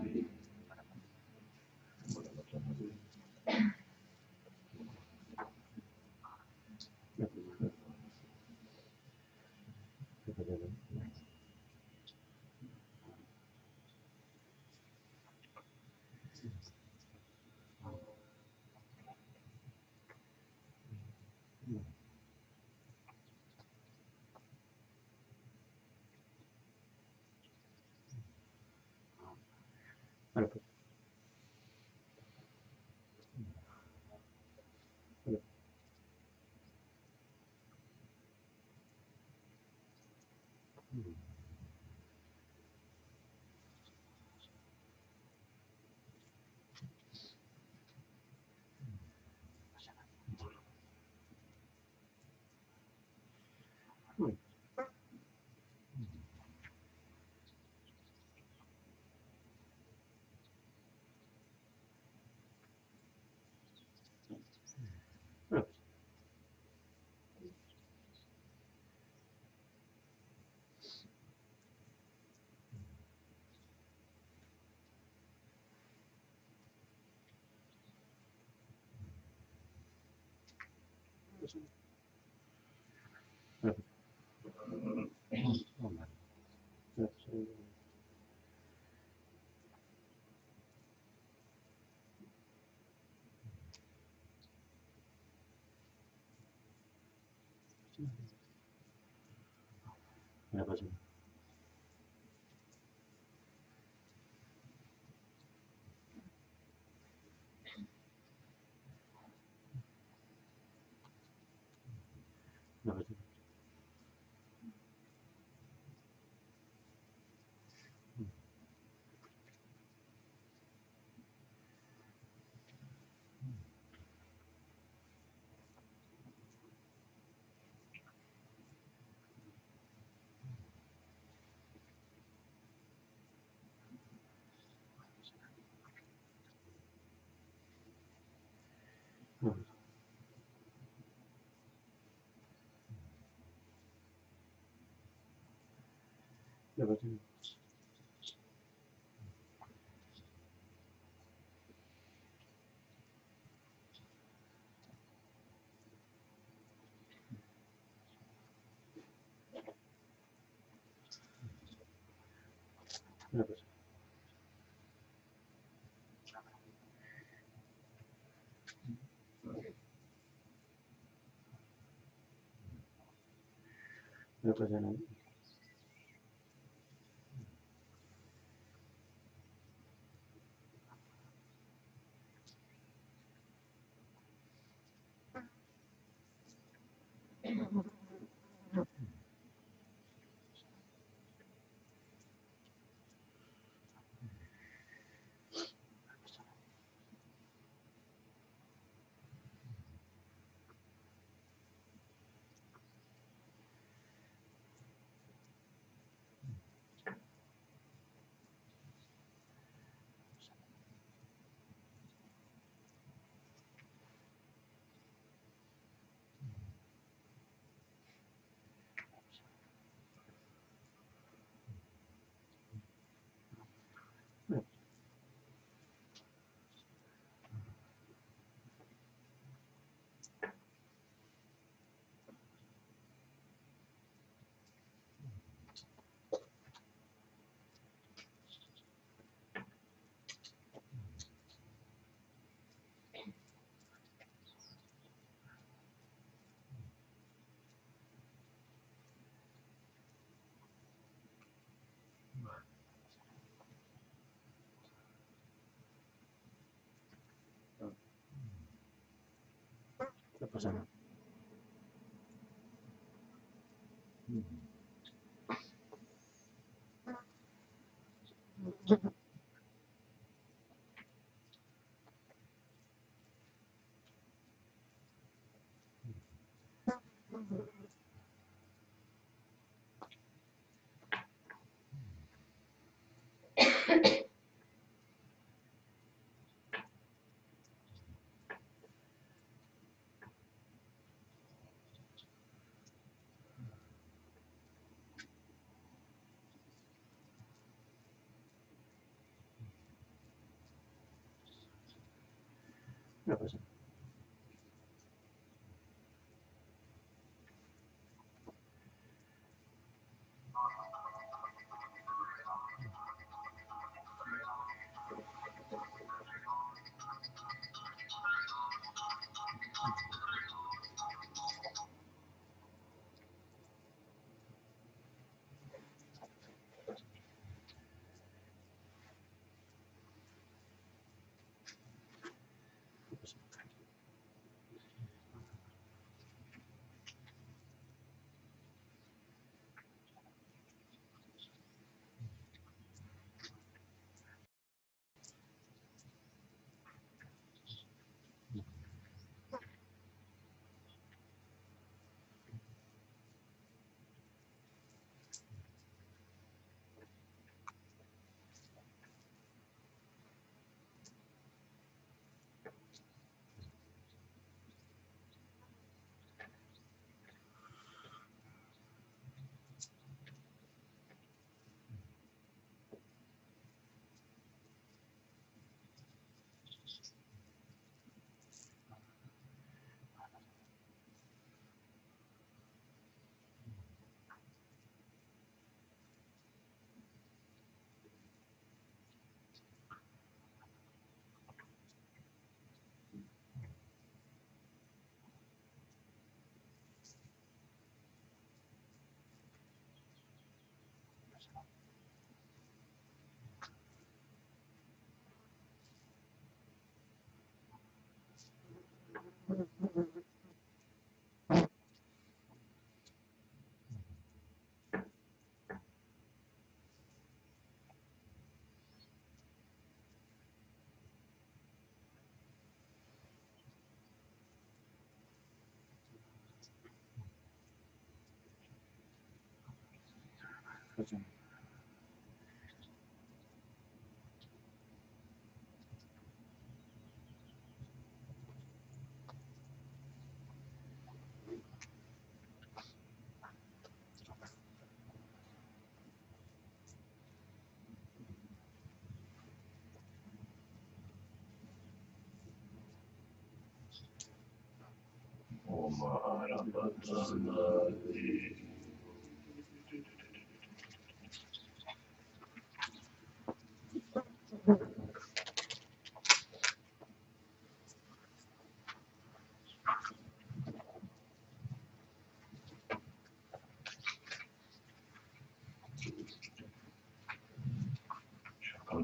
Om Arapatanadi.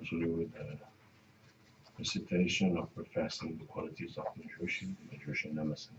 conclude with a recitation of professing the qualities of Manjushri Namaste.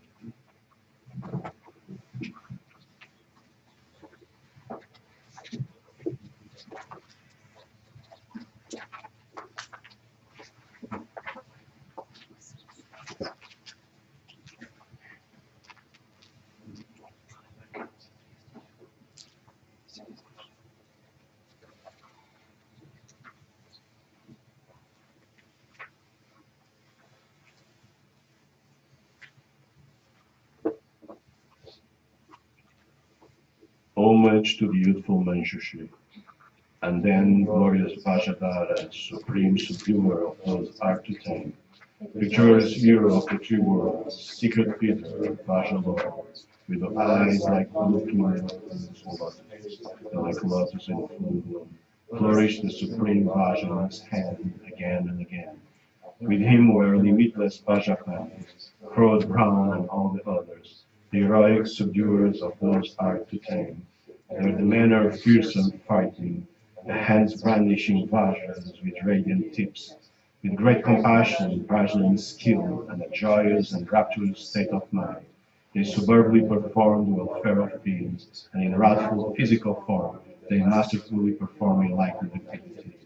Homage to the youthful Manjushri, and then glorious Vajradhara, supreme subduer of those hard to tame, victorious hero of the three worlds, secret Peter, Vajra with the eyes like blue lotus, like lotus in full bloom, flourished the supreme Vajra's hand again and again. With him were limitless Vajrapanis, Crowd Brown and all the others, the heroic subduers of those hard to tame. They were the manner of fearsome fighting, the hands brandishing Vajras with radiant tips, with great compassion, Vajra's skill, and a joyous and rapturous state of mind. They superbly performed the welfare of beings, and in wrathful physical form, they masterfully perform enlightened activity.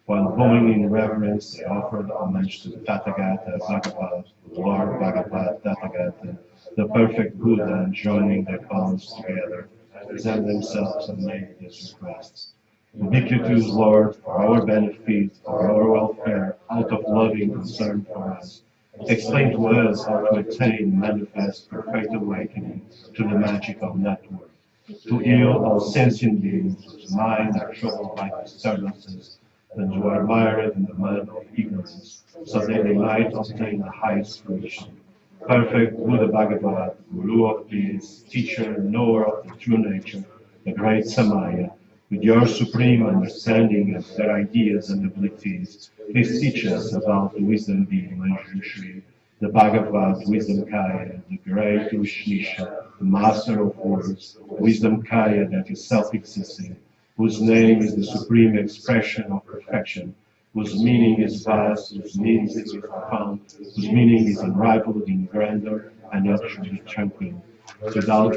While bowing in reverence, they offered homage to the Tathagata Bhagavad, the Lord Bhagavad Tathagata, the perfect Buddha, and joining their palms together, present themselves and make these requests. Ubiquitous Lord, for our benefit, for our welfare, out of loving concern for us, explain to us how to attain manifest perfect awakening to the magical network, to heal all sentient beings whose minds are troubled by disturbances, and who are mired in the mud of ignorance, so that they might obtain the highest fruition. Perfect Buddha Bhagavad, Guru of peace, teacher, knower of the true nature, the great Samaya, with your supreme understanding of their ideas and abilities, please teach us about the wisdom being Manjushri, the Bhagavad Wisdom Kaya, the great Ushnisha, the master of words, Wisdom Kaya that is self-existing, whose name is the supreme expression of perfection, whose meaning is vast, whose meaning is profound, whose meaning is unrivaled in grandeur and utterly tranquil, without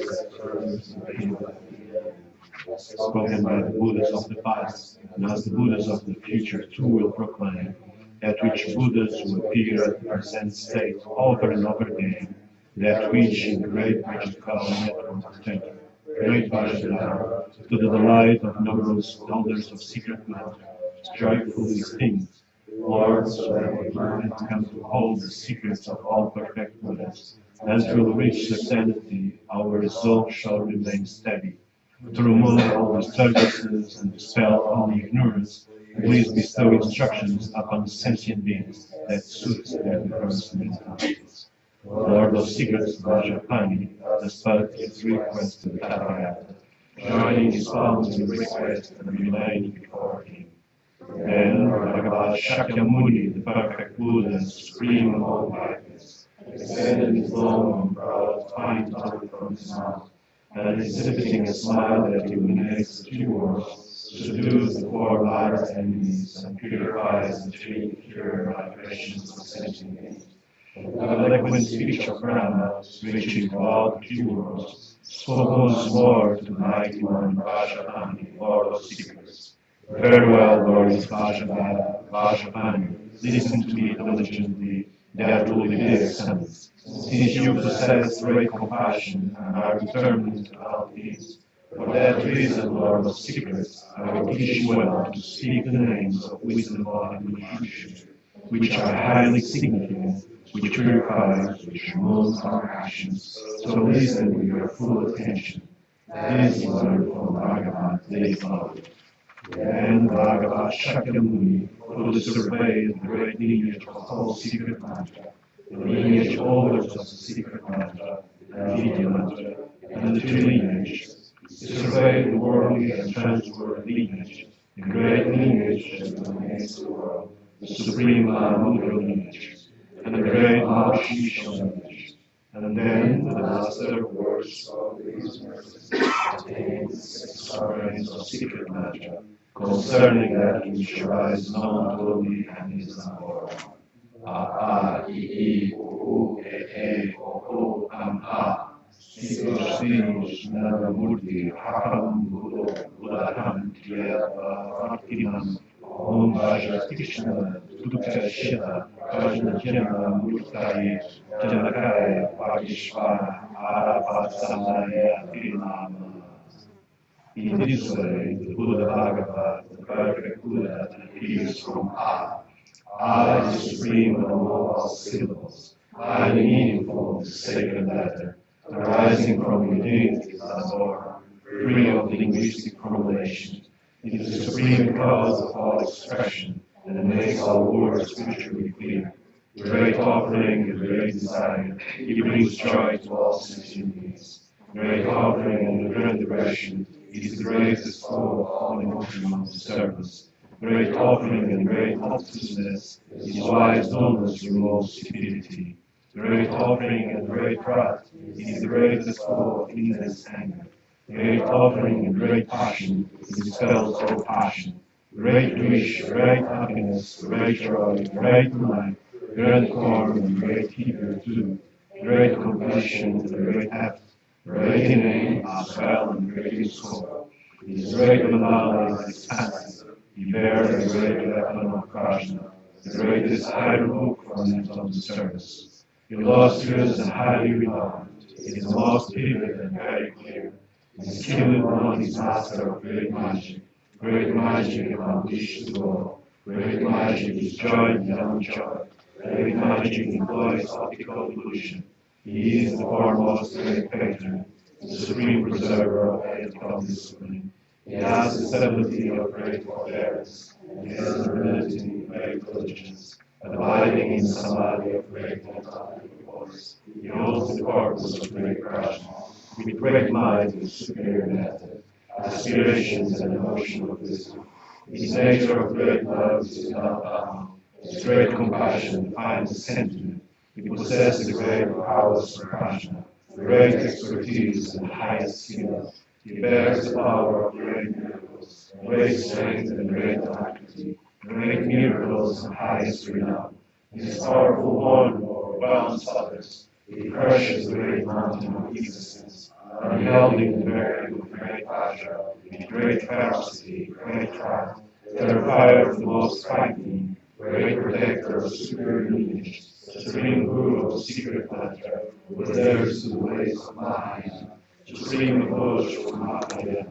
spoken by the Buddhas of the past, and as the Buddhas of the future too will proclaim, that which Buddhas who appear at the present state over and over again, that which in great magical network center, great Vajradhara, to the delight of numerous elders of secret matter, joyfully sings, Lord, so that we might come to hold the secrets of all perfect Buddhas, and through which certainty our resolve shall remain steady. To remove all disturbances and dispel all ignorance, please bestow instructions upon sentient beings that suits their diverse mentalities. Lord of Secrets, Vajrapani, despite his request to the Tathagata, joining his palms in request and remaining before him. Then Bhagavad Shakyamuni, the perfect Buddha, supreme of all brightness, extended his long and broad fine tongue from his mouth, and exhibiting a smile that illuminates the three worlds, subdues the four large enemies, and purifies the three inferior vibrations of sentient beings. The eloquent speech of Brahma, reaching to all the three worlds, spoke once more to the mighty one Vajrapani, Lord of Secrets. Farewell, glorious Vajrapani, listen to me diligently, that will be this sentence. Since you possess great compassion and are determined to help peace, for that reason, Lord of Secrets, I will teach you well to speak the names of wisdom and Manjushri, which are highly significant, which purifies, which removes our actions. So listen with your full attention. This is wonderful Bhagavad they follow. Then Bhagavad Shakyamuni fully surveyed the great lineage of all secret mantra, the lineage holders of the secret mantra, and Vidya mantra, and the three lineages. He surveyed the worldly and transworldly lineage, the great lineage that dominates the world, the supreme Mahamudra lineage, and the great Mahamudra lineage. And then the master works of these verses contains 6 sorrows of secret mantra, concerning that which arises known to only and is unknown. A, I, U, E, O, Am, A. Sij, Naramurti, Hakam, Budaham, Triyava, Bhaktinam, Om Vaja Krishna, Dukha Shita, Vajna Jana, Murtai, Janakaya, Vagishvara, Arapasamaya, Trinama. In this way, the Buddha Bhagavad, the perfect Buddha, appears from A. A is supreme among all syllables, highly meaningful, the sacred letter, arising from unity as or free of linguistic formulation. It is the supreme cause of all expression, and makes all words spiritually clear. The great offering and the great desire, it brings joy to all sentient beings. The great offering and the great depression is the greatest flow of all emotion of the service. Great offering and great obtuseness is wise dullness removes stupidity. Great offering and great wrath is the greatest flow of intense anger. Great offering and great passion dispels all passion. Great wish, great happiness, great joy, great light, great form and great figure too. Great completion and great heft, great in aim as well and great in soul. His great mandala is expansive. He bears the great weapon of Krishna, the greatest iron hook from it of the service. Illustrious and highly renowned, it is most vivid and very clear. The skilled one is master of great magic. Great magic accomplishes to all. Great magic is joy beyond joy. Great magic employs optical illusion. He is the foremost great patron, the supreme preserver of ethical discipline. He has the stability of great forbearance, and he has the ability of great diligence, abiding in samadhi of great mental force. He holds the purpose of great passion, with great mind and superior method, aspirations and emotional wisdom. His nature of great love is without bound. His great compassion finds a sentiment. He possesses the great powers of Krishna, great expertise and highest skill. He bears the power of great miracles, great strength and great alacrity, great miracles and highest renown. He is powerful one who overwhelms others. He crushes the great mountain of existence, unhelding the very with great pleasure, with great ferocity, great wrath, terrifier of the most frightening, great protector of superior lineage, supreme guru of secret matter, who adheres to the ways of Mahayana. Supreme approach from Mahayana.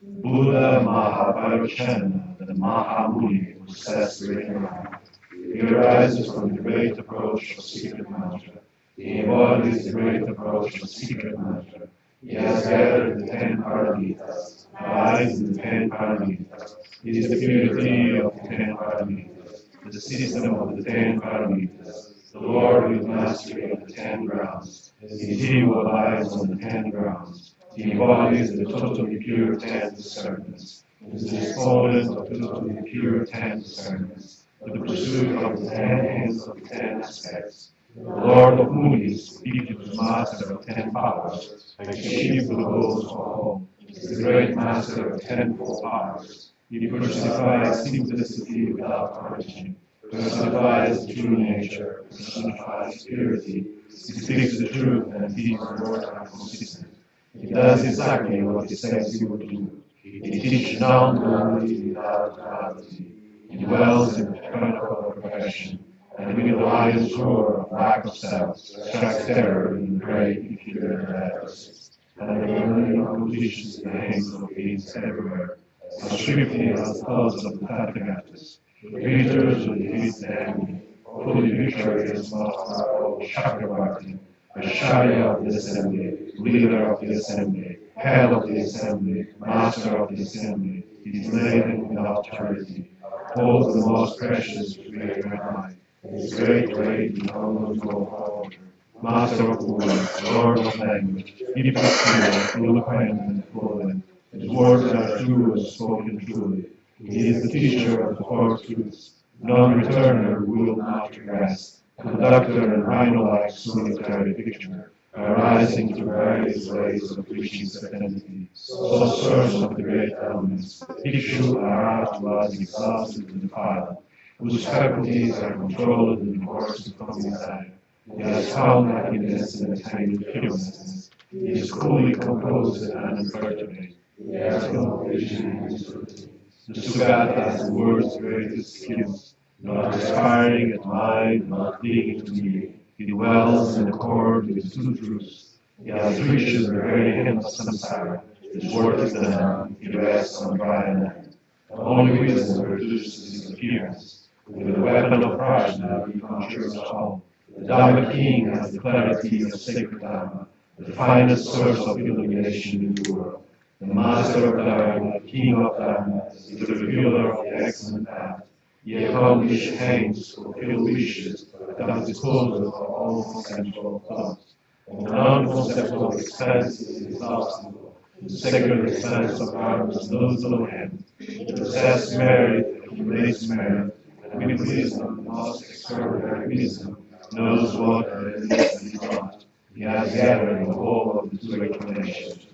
Buddha Mahavairochana, the Mahamuni, who says great mind. He arises from the great approach of secret matter. He embodies the great approach of secret matter. He has gathered the 10 paramitas, abides in the 10 paramitas. It is the purity of the 10 paramitas, the system of the 10 paramitas, the Lord with mastery of the 10 grounds. It is he who abides on the 10 grounds. He embodies the totally pure 10 discernments. It is the exponent of totally pure 10 discernments, with the pursuit of the 10 ends of the 10 aspects. The Lord of Moonies, Egypt's master of 10 powers, achieved the goals of all. He is the great master of 10-fold powers. He personifies simplicity without origin, personifies the true nature, personifies purity. He speaks the truth and his words are consistent. He does exactly what he says he would do. He teaches non-duality without duality. He dwells in the pinnacle of perfection, and with the lion's roar of lack of self, strikes terror in great inferior letters. And the burning conditions the hands of beings everywhere, as swiftly as the thoughts of the Tathagatas. The creatures who defeat the enemy, fully victorious master of Chakravartin, the Shaya of the assembly, leader of the assembly, head of the assembly, master of the assembly, it is laden without charity, holds the most precious great mind, his great weight in unknowable order, master of words, lord of language, deeply skilled, eloquent and fluent, his words are true and spoken truly. He is the teacher of the four truths, non-returner who will not regress, conductor and rhino-like solitary picture, arising through various ways of reaching certainty. So source of the great elements, Bhikshu Arhat was exhausted to the final, whose faculties are controlled in the course of desire. He has found happiness in attaining fearlessness. He is coolly composed and unperturbed. He has no vision in his routine. The Sugata has the world's greatest skills, not aspiring at mind, not digging to me. He dwells in accord with two truths. He has reached the very end of samsara. His work is done. He rests on dry land. Only wisdom reduces his appearance. With the weapon of prajna, he conjures all. The Dharma King has the clarity of sacred Dharma, the finest source of illumination in the world. The Master of Dharma, King of Dharma, is the revealer of the excellent path. He accomplished aims, fulfilled wishes, without disposal of all conceptual thoughts. The non-conceptual expanse is inexhaustible. The sacred expanse of Dharma knows no end. He possesses merit, accumulates merit, and with wisdom, the most extraordinary wisdom, knows what is and is not. He has gathered the whole of the two explanations.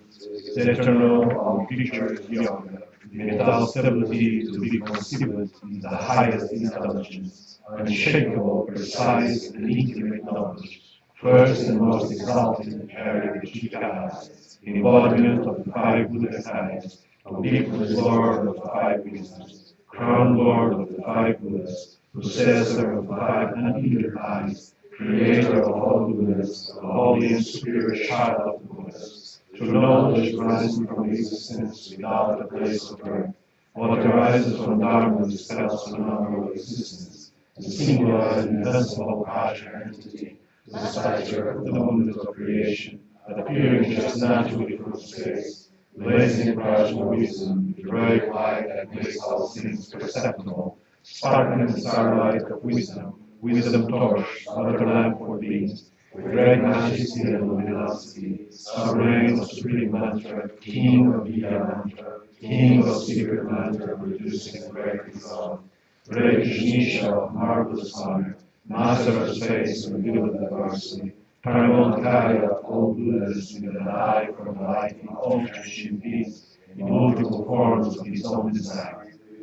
The eternal and future yoga, mental stability to be conceived is the highest intelligence, unshakable, precise, and intimate knowledge. First and most exalted, Chikas, the embodiment of the five Buddhist eyes, Obliquous Lord of the five wisdoms, crowned Lord of the five Buddhas, possessor of the five unhindered eyes, creator of all Buddhas, the holy and superior child of the Buddhas. True knowledge rising from existence without a place of birth. What arises from Dharma dispels the number of existence. The singular and invincible Vajra entity, the structure of the movement of creation, appearing just naturally from space, blazing Prajna wisdom, the great light that makes all things perceptible, sparkling the starlight of wisdom, wisdom torch, water lamp for beings, with great majesty and luminosity, sovereign of supreme mantra, king of Vidya mantra, king of secret mantra, producing great resolve, great Janisha of marvelous honor, master of space, revealed diversity, Paramankaya of all Buddhas with an eye for enlightening all transient beings in multiple forms of his own desire.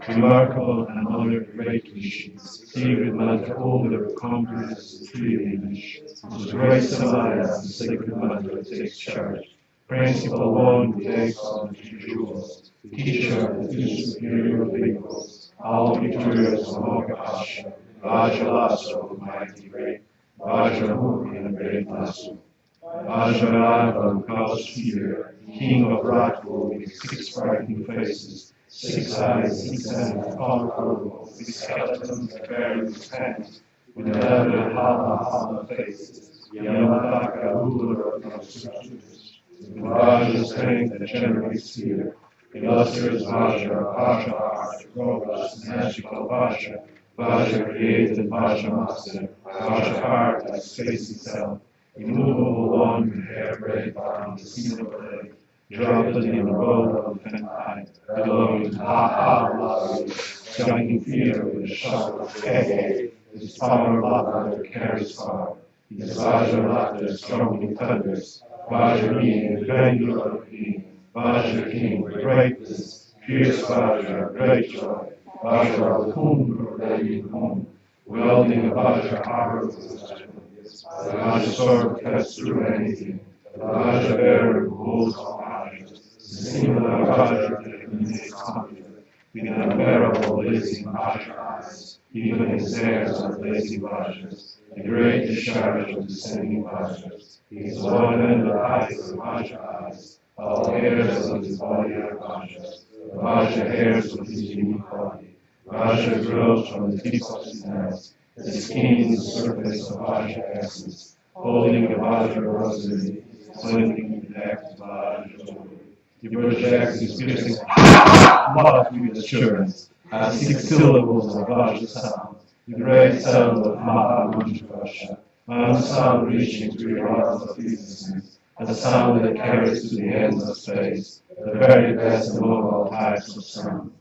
Remarkable and honored great Rishi, secret mantra holder accomplishes the three image, whose great samadhi as the sacred mantra takes charge. Principal one who takes on the jewels, teacher of the two superior vehicles, all victorious of Moghapasha, Vajalasa of the mighty great, Vajramukhi and great Lasu. Vajrayava of Kao's sphere, king of Rajpur with 6 striking faces, 6 eyes, 6 hands, powerful, with skeletons that bear his hands, with 11 Hala faces, Yamataka, ruler of the structures, with Vajra's strength and generates fear, illustrious Vajra, Vajra art, robust, magical Vajra, Vajra created Vajra master, Vajra heart like space itself, immovable one with hair braid on the single blade, dropped in a robe of elephant hide, glowing ha, striking fear with a shock of hey, his power laughter carries far, his Vajra laughter strongly thunders, Vajra being, granular being, Vajra king, greatness, fierce Vajra, great joy, Vajra of whom proclaiming whom, wielding a Vajra power with the Vajra sword cuts through anything, the Vajra bearer who holds all Vajras, the singular Vajra that emanates confident, with unbearable blazing Vajra eyes, even his hairs are blazing Vajras, the great discharge of descending Vajras, his one and the eyes of Vajra eyes, all hairs of his body are Vajras, the Vajra hairs of his unique body, Vajra grows from the tips of his nails, the skin is the surface of Vajra essence, holding the Vajra rosary, blending the act of Vajra joy. He projects his piercing love with assurance, as 6 syllables of Vajra sound, the great sound of Mahavajra, one sound reaching to the realms of existence, a sound that carries to the ends of space, the very best of all types of sound.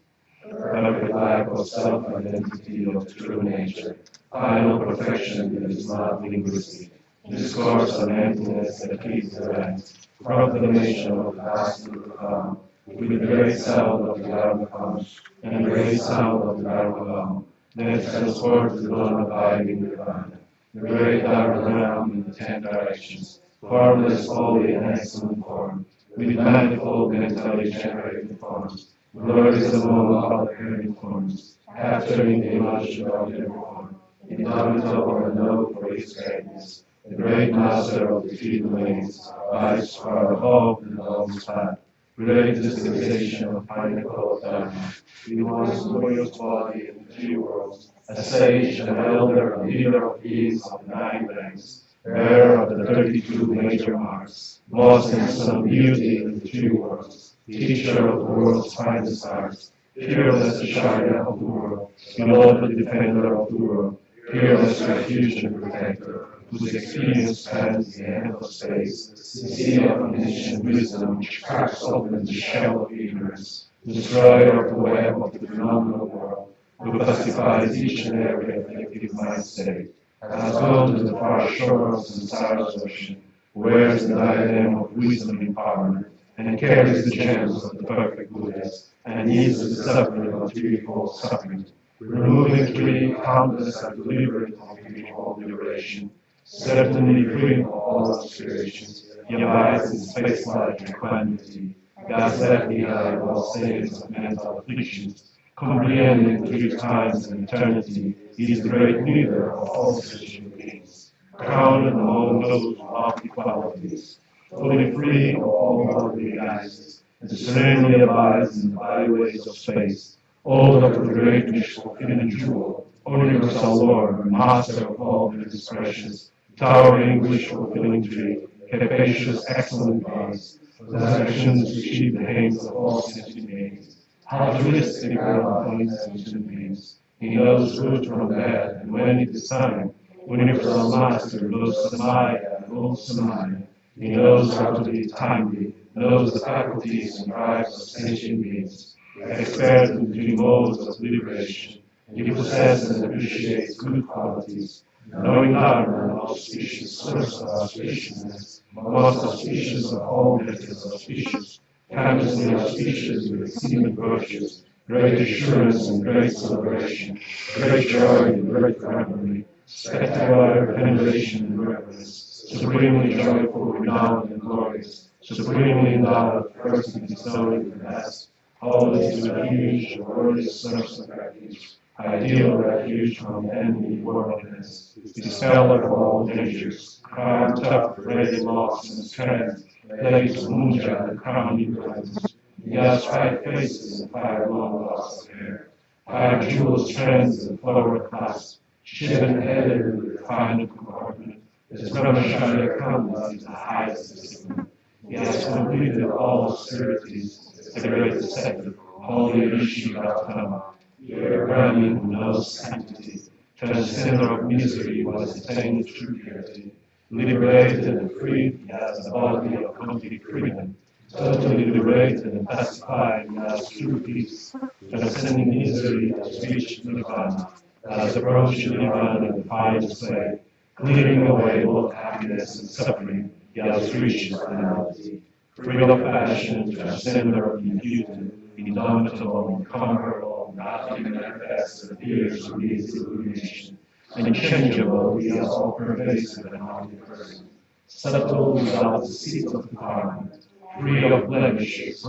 Perfect lack of self-identity of true nature, final perfection that is not linguistic, Discourse on emptiness that keeps the rent, proclamation of the past to come, with the great sound of the Dharma comes, and the great sound of the Dharma come, that transports the Lord abiding Nirvana, the great Dharma realm in the 10 directions, formless, holy, and excellent form, with manifold mentally generated forms, glorious among all appearing forms, capturing the emotion of every form, indomitable and known for his greatness, the great master of the three domains, abides for the hope and long's path, great civilization of pinnacle of Dharma, he was glorious body in the three worlds, a sage, an elder, a leader of beings of the 9 ranks, bearer of the 32 major marks, lost in some beauty in the three worlds, teacher of the world's finest arts, fearless Acharya of the world, beloved defender of the world, fearless refuge and protector, whose experience spans the end of space, the sea of omniscient wisdom which cracks open the shell of ignorance, the destroyer of the web of the phenomenal world, who pacifies each and every afflictive mind state, has gone to the far shore of Samsara's ocean, wears the diadem of wisdom empowerment, and carries the gems of the perfect Buddhas, and eases the suffering of threefold suffering, removing three countless and deliberate of threefold liberation, certainly free of all aspirations, he abides in space-like equanimity, God's left behind all stages of mental afflictions, comprehending 3 times in eternity, he is the great leader of all sentient beings, crowned among those lofty qualities, fully free of all worldly guises, and serenely abides in the byways of space, all of the great wish-fulfilling jewel, universal Lord, master of all their expressions, towering wish-fulfilling tree, capacious, excellent gods, whose actions achieve the aims of all sentient beings, altruistic of sentient beings. He knows good from bad, and when it is time, universal master knows Samaya and old Samaya. He knows how to be timely, knows the faculties and drives of sentient beings, expert in 3 modes of liberation. He possesses and appreciates good qualities, knowing Dharma and auspicious source of auspiciousness, most auspicious of all that is auspicious, famously auspicious with exceeding virtues, great assurance and great celebration, great joy and great revelry, spectacular veneration and reverence, supremely joyful, renowned and glorious, supremely endowed, first in bestowing the best, always refuge, the worthiest source of refuge, ideal refuge from enemy worldliness, dispeller of all dangers, crown tough, ready loss and strength, place Munja the crowning presence, Yas 5 faces and 5 long locks of hair, 5 jeweled strands and flowered clasp, shiven headed and refined comportment, his brahmacharya conduct is the highest discipline. He has completed all austerities, the great ascetic, holy Rishi Gautama, the Brahmin who knows sanctity, transcender of misery was attained true purity, liberated and freed, he has the body of complete freedom, totally liberated and pacified, he has true peace, transcending misery has reached Nirvana, has approached Nirvana in the finest way, clearing away both happiness and suffering, he has reached finality, free of passion, transcender of imputed, indomitable, incomparable, nothing manifests appears to be his illumination, unchangeable, he is all pervasive and omnipresent, subtle without the seat of department, free of blemishes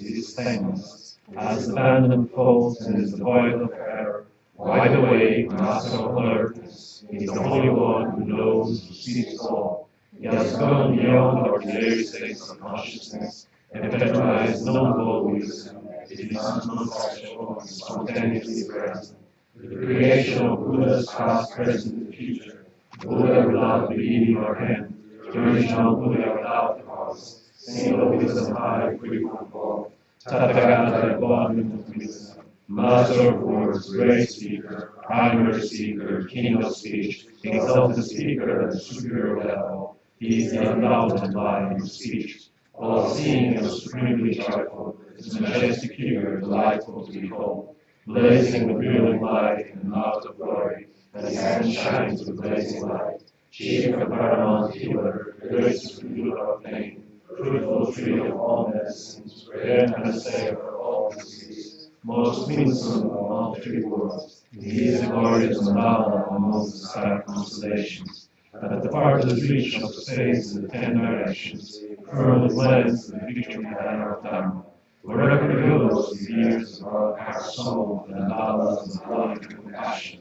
he is stainless, as the band unfolds and is devoid of error, wide awake, master of alertness, he is the Holy One who knows, who sees all. He has gone beyond ordinary states of consciousness, and epitomized non-dual wisdom. It is non-sexual and spontaneously present. The creation of Buddhas past, present, and future. Buddha without beginning or end. The original Buddha without cause. Single wisdom high, free from all. Tathagata embodiment of wisdom. Master of words, great speaker, primary speaker, king of speech, exalted speaker at a superior level. He is the undoubted light in speech, all-seeing and supremely joyful, his majestic figure delightful to behold, blazing with brilliant light in the mouth of glory, and his hand shines with blazing light, chief and paramount healer, gracious ruler of pain, fruitful tree of all medicines, great panacea for all disease, most winsome of all three worlds, he is the glorious mandala among the star constellations. At the farthest reach of space in the 10 directions, firmly lands the victory banner of Dharma. Wherever he goes, he hears the broad-heart soul of the mandalas of love and compassion.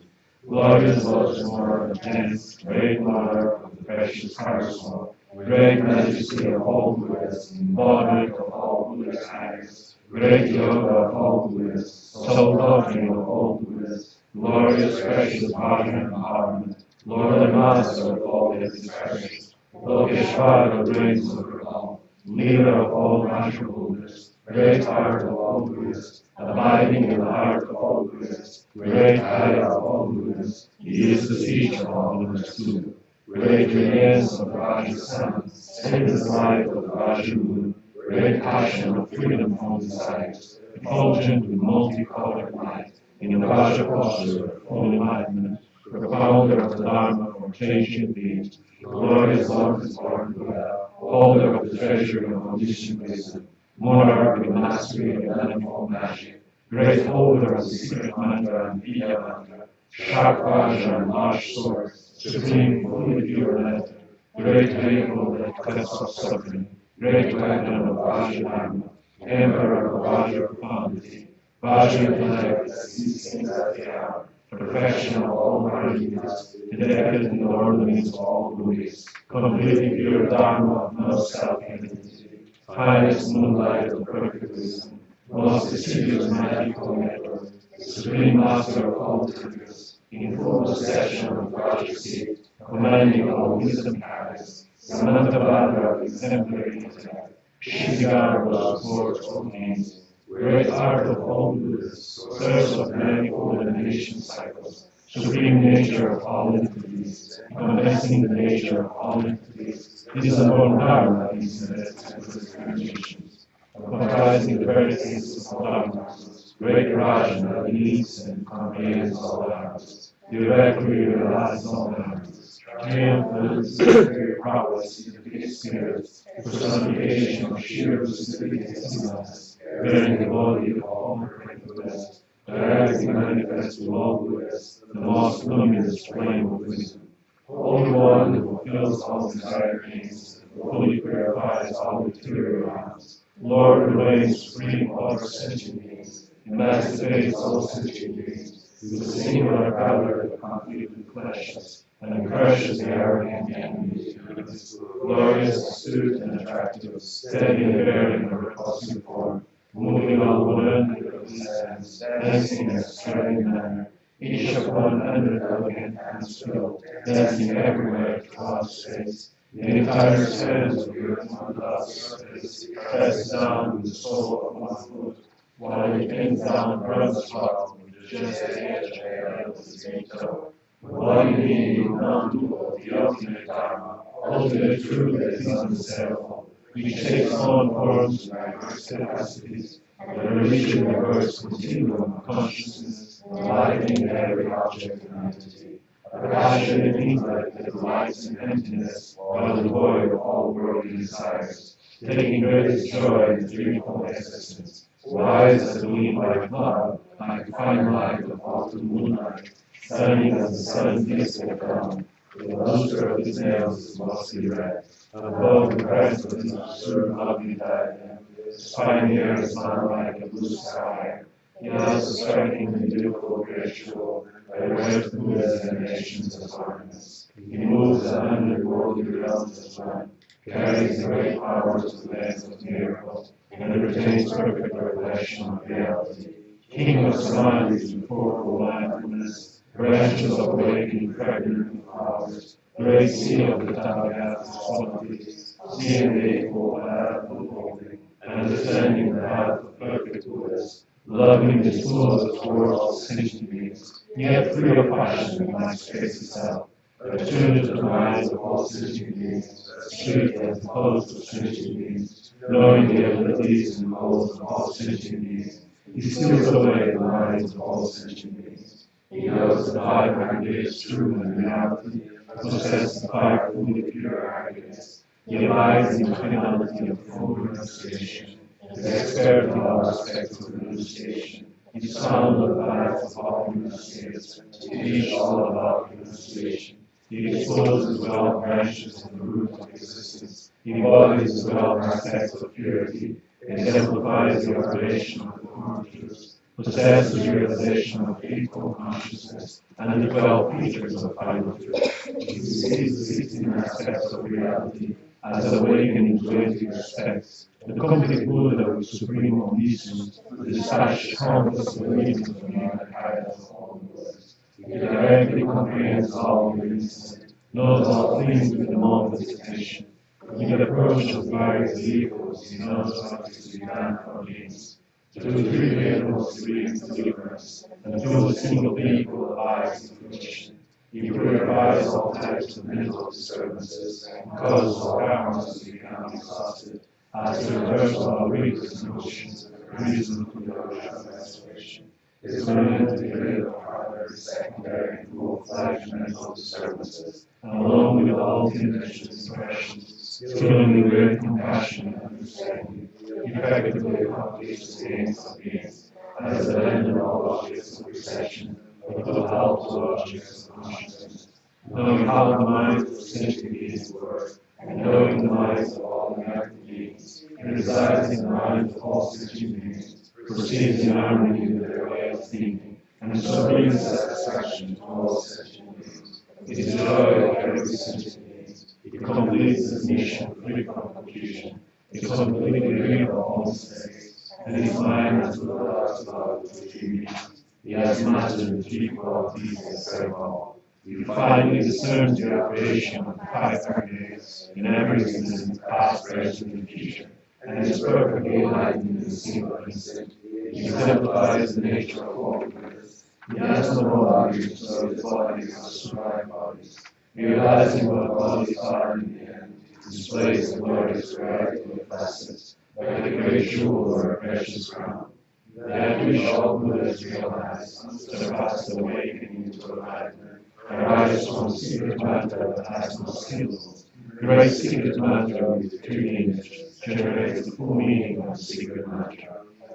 Glorious Lord more intense, great mother of the precious heart soul, great majesty of all Buddhists, embodiment of all Buddhist ideas, great yoga of all Buddhists, soul doctrine of all Buddhists, glorious precious Bhajna empowerment, Lord and Master of all their expressions, Lokeshvara reigns over all, leader of all natural Buddhists, great heart of all Buddhists, abiding in the heart of all Buddhists, great eye of all Buddhists, he is the teacher of all Buddhists too. Great radiance of the Raja sun, endless light of the Raja moon, great passion of freedom from desires, effulgent with multicolored light, in the Raja posture of full enlightenment, propounder of the Dharma for changing beings, glorious Lord is born Buddha, holder of the treasury of omniscient wisdom, monarch with mastery of manifold magic, great holder of the secret mantra and Vidya mantra, sharp Raja and large sword, supreme fully pure letter, great vehicle that cuts off suffering, great weapon of Raja Dharma, emperor of Raja profundity, Raja intellect that sees things as they are, perfection of all harmonies, the decadent in the ornaments of all Buddhists, completely pure Dharma of no self-identity, finest moonlight of perfect wisdom, most assiduous magical network, supreme master of all triggers, in full possession of Raja seat, commanding all wisdom paths, Samantabhadra of exemplary intellect, Kshitigarba of sports all beings, great art of all Buddhists, source of manifold emanation cycles, supreme nature of all entities, encompassing the nature of all entities, this unborn Dharma is in its explanations, comprising the verities of all dharmas, great Raja that leads and comprehends all dharmas, directly realizes all dharmas, triumphant superior prowess in the big spirits, personification of sheer lucidity and stillness, bearing the body of all perfect Buddhas, directly manifest to all Buddhas, the most luminous flame of wisdom. Holy One who fulfills all desired aims, fully purifies all material realms, Lord who reigns supreme over sentient beings, emancipates all sentient beings, with a singular power that completely clashes and crushes the arrogant enemies of his glorious, astute, and attractive, steady and bearing a repulsive form, moving on 100 hands, dancing in a straight manner, each of 100 elegant hands filled, dancing everywhere throughout space. The entire expanse of the earth on God's surface presses down with the sole of one foot, while it bends down bronze rock with just the edge of the heel of his big toe. One being non-dual, the ultimate Dharma, ultimate truth that is unassailable, which takes on forms by diverse capacities, and reaching the diverse continuum of consciousness, enlightening every object and entity. A passionate intellect that delights in emptiness while devoid of all worldly desires, taking greatest joy in the threefold existence, wise as a gleam like love, like the fine light of autumn moonlight, shining as the sun beats at dawn. The luster of his nails is mostly red. Above the crest of his absurd lovely diadem, his fine hair is not like a blue sky. He has a striking and beautiful ritual that wears the Buddha's emanations as ornaments. He moves 100 worldly realms as one, carries the great powers of the dance of miracles, and retains perfect revelation of reality. King of samadhis with fourfold mindfulness, branches of awakening pregnant with powers, great sea of the Tathagata's qualities, seeing the Eightfold Path of unfolding, understanding the path of perfect Buddhas, loving the fullness towards all sentient beings, yet free of passion like space itself, attuned to the minds of all sentient beings, astute as the host of sentient beings, knowing the abilities and goals of all sentient beings. He steals away the minds of all sentient beings. He knows because the 500 days true in reality possess the fire fully pure happiness. He abides in the finality of full renunciation, is expert in all aspects of renunciation. He is found on the path of all renunciates, to teach all about renunciation. He exposes the 12 branches of the root of existence. He embodies the 12 aspects of purity, exemplifies the operation of the virtues, possesses realization of equal consciousness, and the 12 features of final truth. He sees the 16 aspects of reality as awakening 20 aspects. The complete Buddha with supreme omniscience, the dispatched countless beliefs of mankind of all the world. He directly comprehends all the instant, knows all things with the moment's attention. With the approach of various vehicles, he knows what is to be done for beings. Through 3 vehicles he brings deliverance, and through a single vehicle abides in fruition. He purifies all types of mental disturbances, and causes all karmas to become exhausted, as the reversal of religious notions, reason to the of restoration. Is meant to get rid of primary, secondary, and full-fledged mental disturbances, and along with all finished impressions, filling with great compassion and understanding, he effectively accomplishes the aims of beings, as the end of all objects of perception, of total objects of consciousness. Knowing how the minds of sentient beings work, and knowing the minds of all enlightened beings, he resides in the minds of all sentient beings, proceeds in harmony with their way of thinking, and so brings satisfaction to all sentient beings. It is the joy of every sentient being. It completes his mission free from confusion. It completely rid of all mistakes, and his mind has realized love with 3 meanings. He has mastered the 3 qualities that serve all. He finally discerns the operation of the 500 days in every instant, past, present, and future, and is perfectly enlightened in a single instant. He exemplifies the nature of all birth. He has no bodies, so his bodies are sublime bodies. Realizing what bodies are in the end, he displays the glorious variety of facets, like a great jewel or a precious crown. That which all Buddhas realize, surpass the awakening into enlightenment, arises from secret matter that has no syllables. Great secret matter with 3 images generates the full meaning of the secret matter.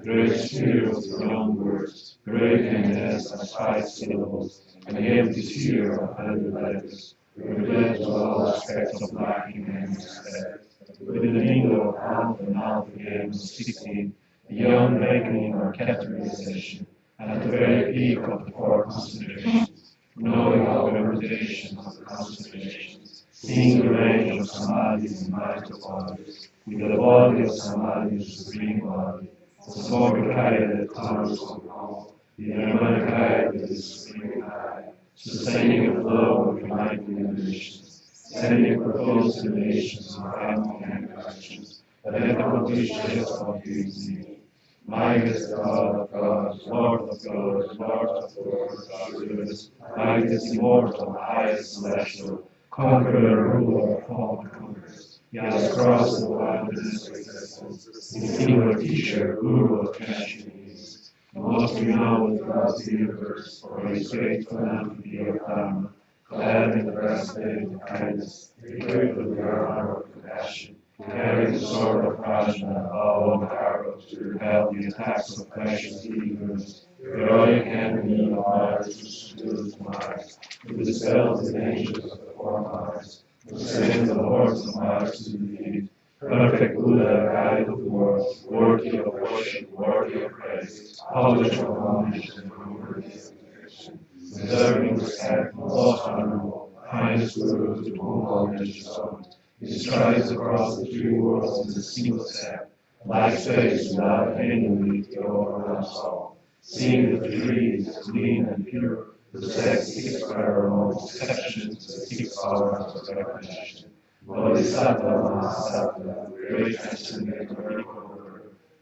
Great spheres beyond words, great emptiness has 5 syllables, and the empty sphere of 100 letters, represents all aspects of life in any respect. Within the window of half and half again of 16, beyond reckoning or categorization, and at the very peak of the 4 concentrations, knowing all the permutations of the concentrations, seeing the range of samadhis and minds of others, with the body of samadhi as the supreme body, the Samogakaya that towers on all, the Nirmanakaya that is supreme high, sustaining the flow of enlightened illuminations, sending proposed illuminations of family and questions, that the completion just of beings need. Mightiest God of gods, Lord of gods, Lord of lords, Arulus, mightiest immortal, highest celestial, conqueror, ruler of all the conquerors. He has crossed the wilderness of existence, singular teacher, guru of creation beings, the most renowned throughout the universe for his great philanthropy of Dharma, clad in the breastplate of kindness, equipped with the armor of compassion, carrying the sword of Prajna, all arrows to repel the attacks of precious universe, heroic enemy of Mars who subdues Mars, who dispels the dangers of the 4 Mars, who sends the hordes of Mars to defeat. Perfect Buddha, guide of the world, worthy of worship, worthy of praise, polished of homage and worthy of devotion, deserving respect, most honorable, finest guru to whom homage is owed. He strides across the 3 worlds in a single step, like space without any limit, he overwhelms all. Seeing the 3 is clean and pure, possess 6 parallel exceptions, 6 powers of recognition. Bodhisattva, Mahasattva, great transcendental equal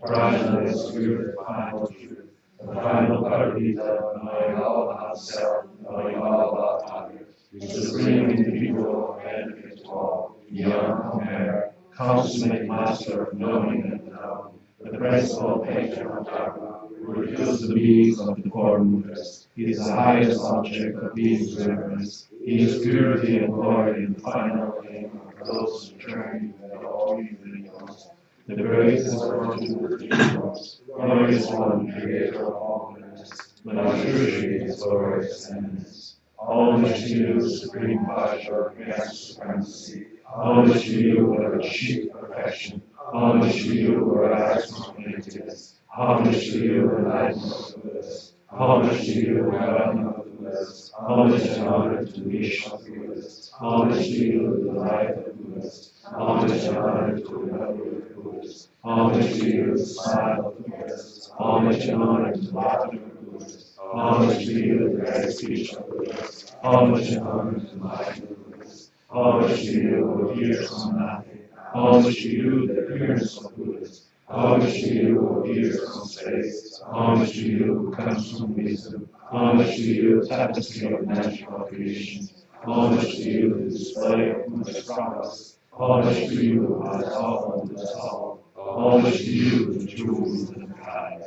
Prajna is pure, the final truth, the final paramita, knowing all about self, knowing all about others, the supreme individual of benefit to all, beyond compare, consummate master of knowing and unknown, the principal patron of Dharma, who reveals the meanings of the 4 mudras. He is the highest object of being's reverence. He is purity and glory and the final aim of those who journey with all universe. The greatest fortune of the universe, glorious one, creator of all goodness, luxury is glorious eminence. Homage to you, supreme pleasure, grand supremacy. Homage to you, who have achieved perfection. Homage to you, who are excellent natives. Homage to you, enlightenment of the Buddhist. Homage to you, guardian of the Buddhist. Homage and honor to the wish of the Buddhist. Homage to you, the light of the Buddhist. Homage and honor to the memory of the Buddhist. Homage to you, the smile of the Buddhist. Homage and honor to the laughter of the Buddhist. Homage to you, the great speech of the Buddhist. Homage and honor to the light of the Buddhist. Homage to you, who appears from nothing. Homage to you, the appearance of Buddhist. Homage to you, who appears from space. Homage to you, who comes from wisdom. Homage to you, tapestry of natural creation. Homage to you, the display of Buddhist prowess. Homage to you, who has all and does all. Homage to you, the true wisdom guide.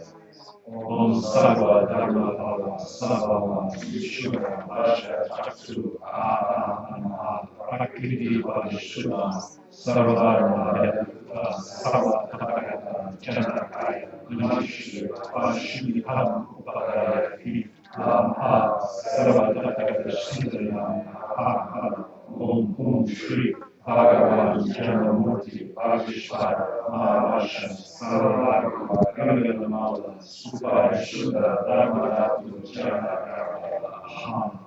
Om Sarva Dharma Bhava Sabhava Vishura Vaja Chaksu Aha Prakriti Vajishuddha Sarva Dharma Yadutta Sarva Tathagata Janakaya Namashi Vashidham Upadaya Hi Lamha Sarva Tathagata Sindhayam Aha Om Shri Bhagavan Janamurti Bhagishvara Mahavasha Sarvadharma Kangamala Supaya Shuddha Dharmadhatu Janakara.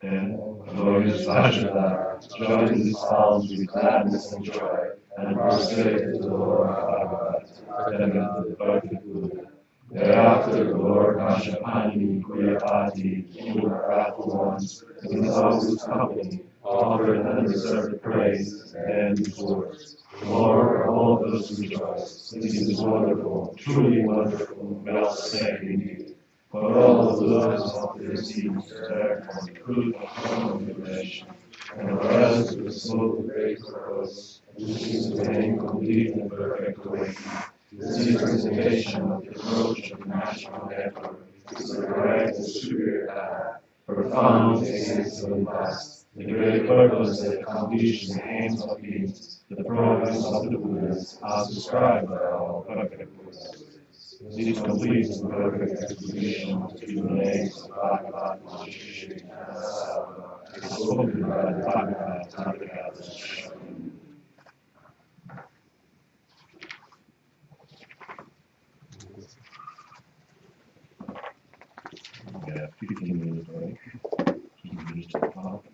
Then, glorious Vajradhara joined his palms with gladness and joy and prostrated to the Lord Bhagavat, then the perfect Buddha. Thereafter, the Lord Vajrapani, Kuyapati, King of wrathful ones, in his august company, offered undeserved praise and these words. Lord, all those rejoice. This is wonderful, truly wonderful, well said indeed. For all of those of the seeds bear from the fruit of human liberation, and for us who smoke the great purpose, which is to attain complete and perfect awakening. This representation of the approach of the national network is the correct and superior path, profound, extensive, and vast, the great purpose that accomplishes the aims of beings, the progress of the Buddhas, as described by all perfect Buddhas. This completes the perfect exposition of the human aims of Bhagavad Gita and Sattva, as spoken by the Bhagavad Gita. Yeah, 15 minutes break. 15 minutes to talk.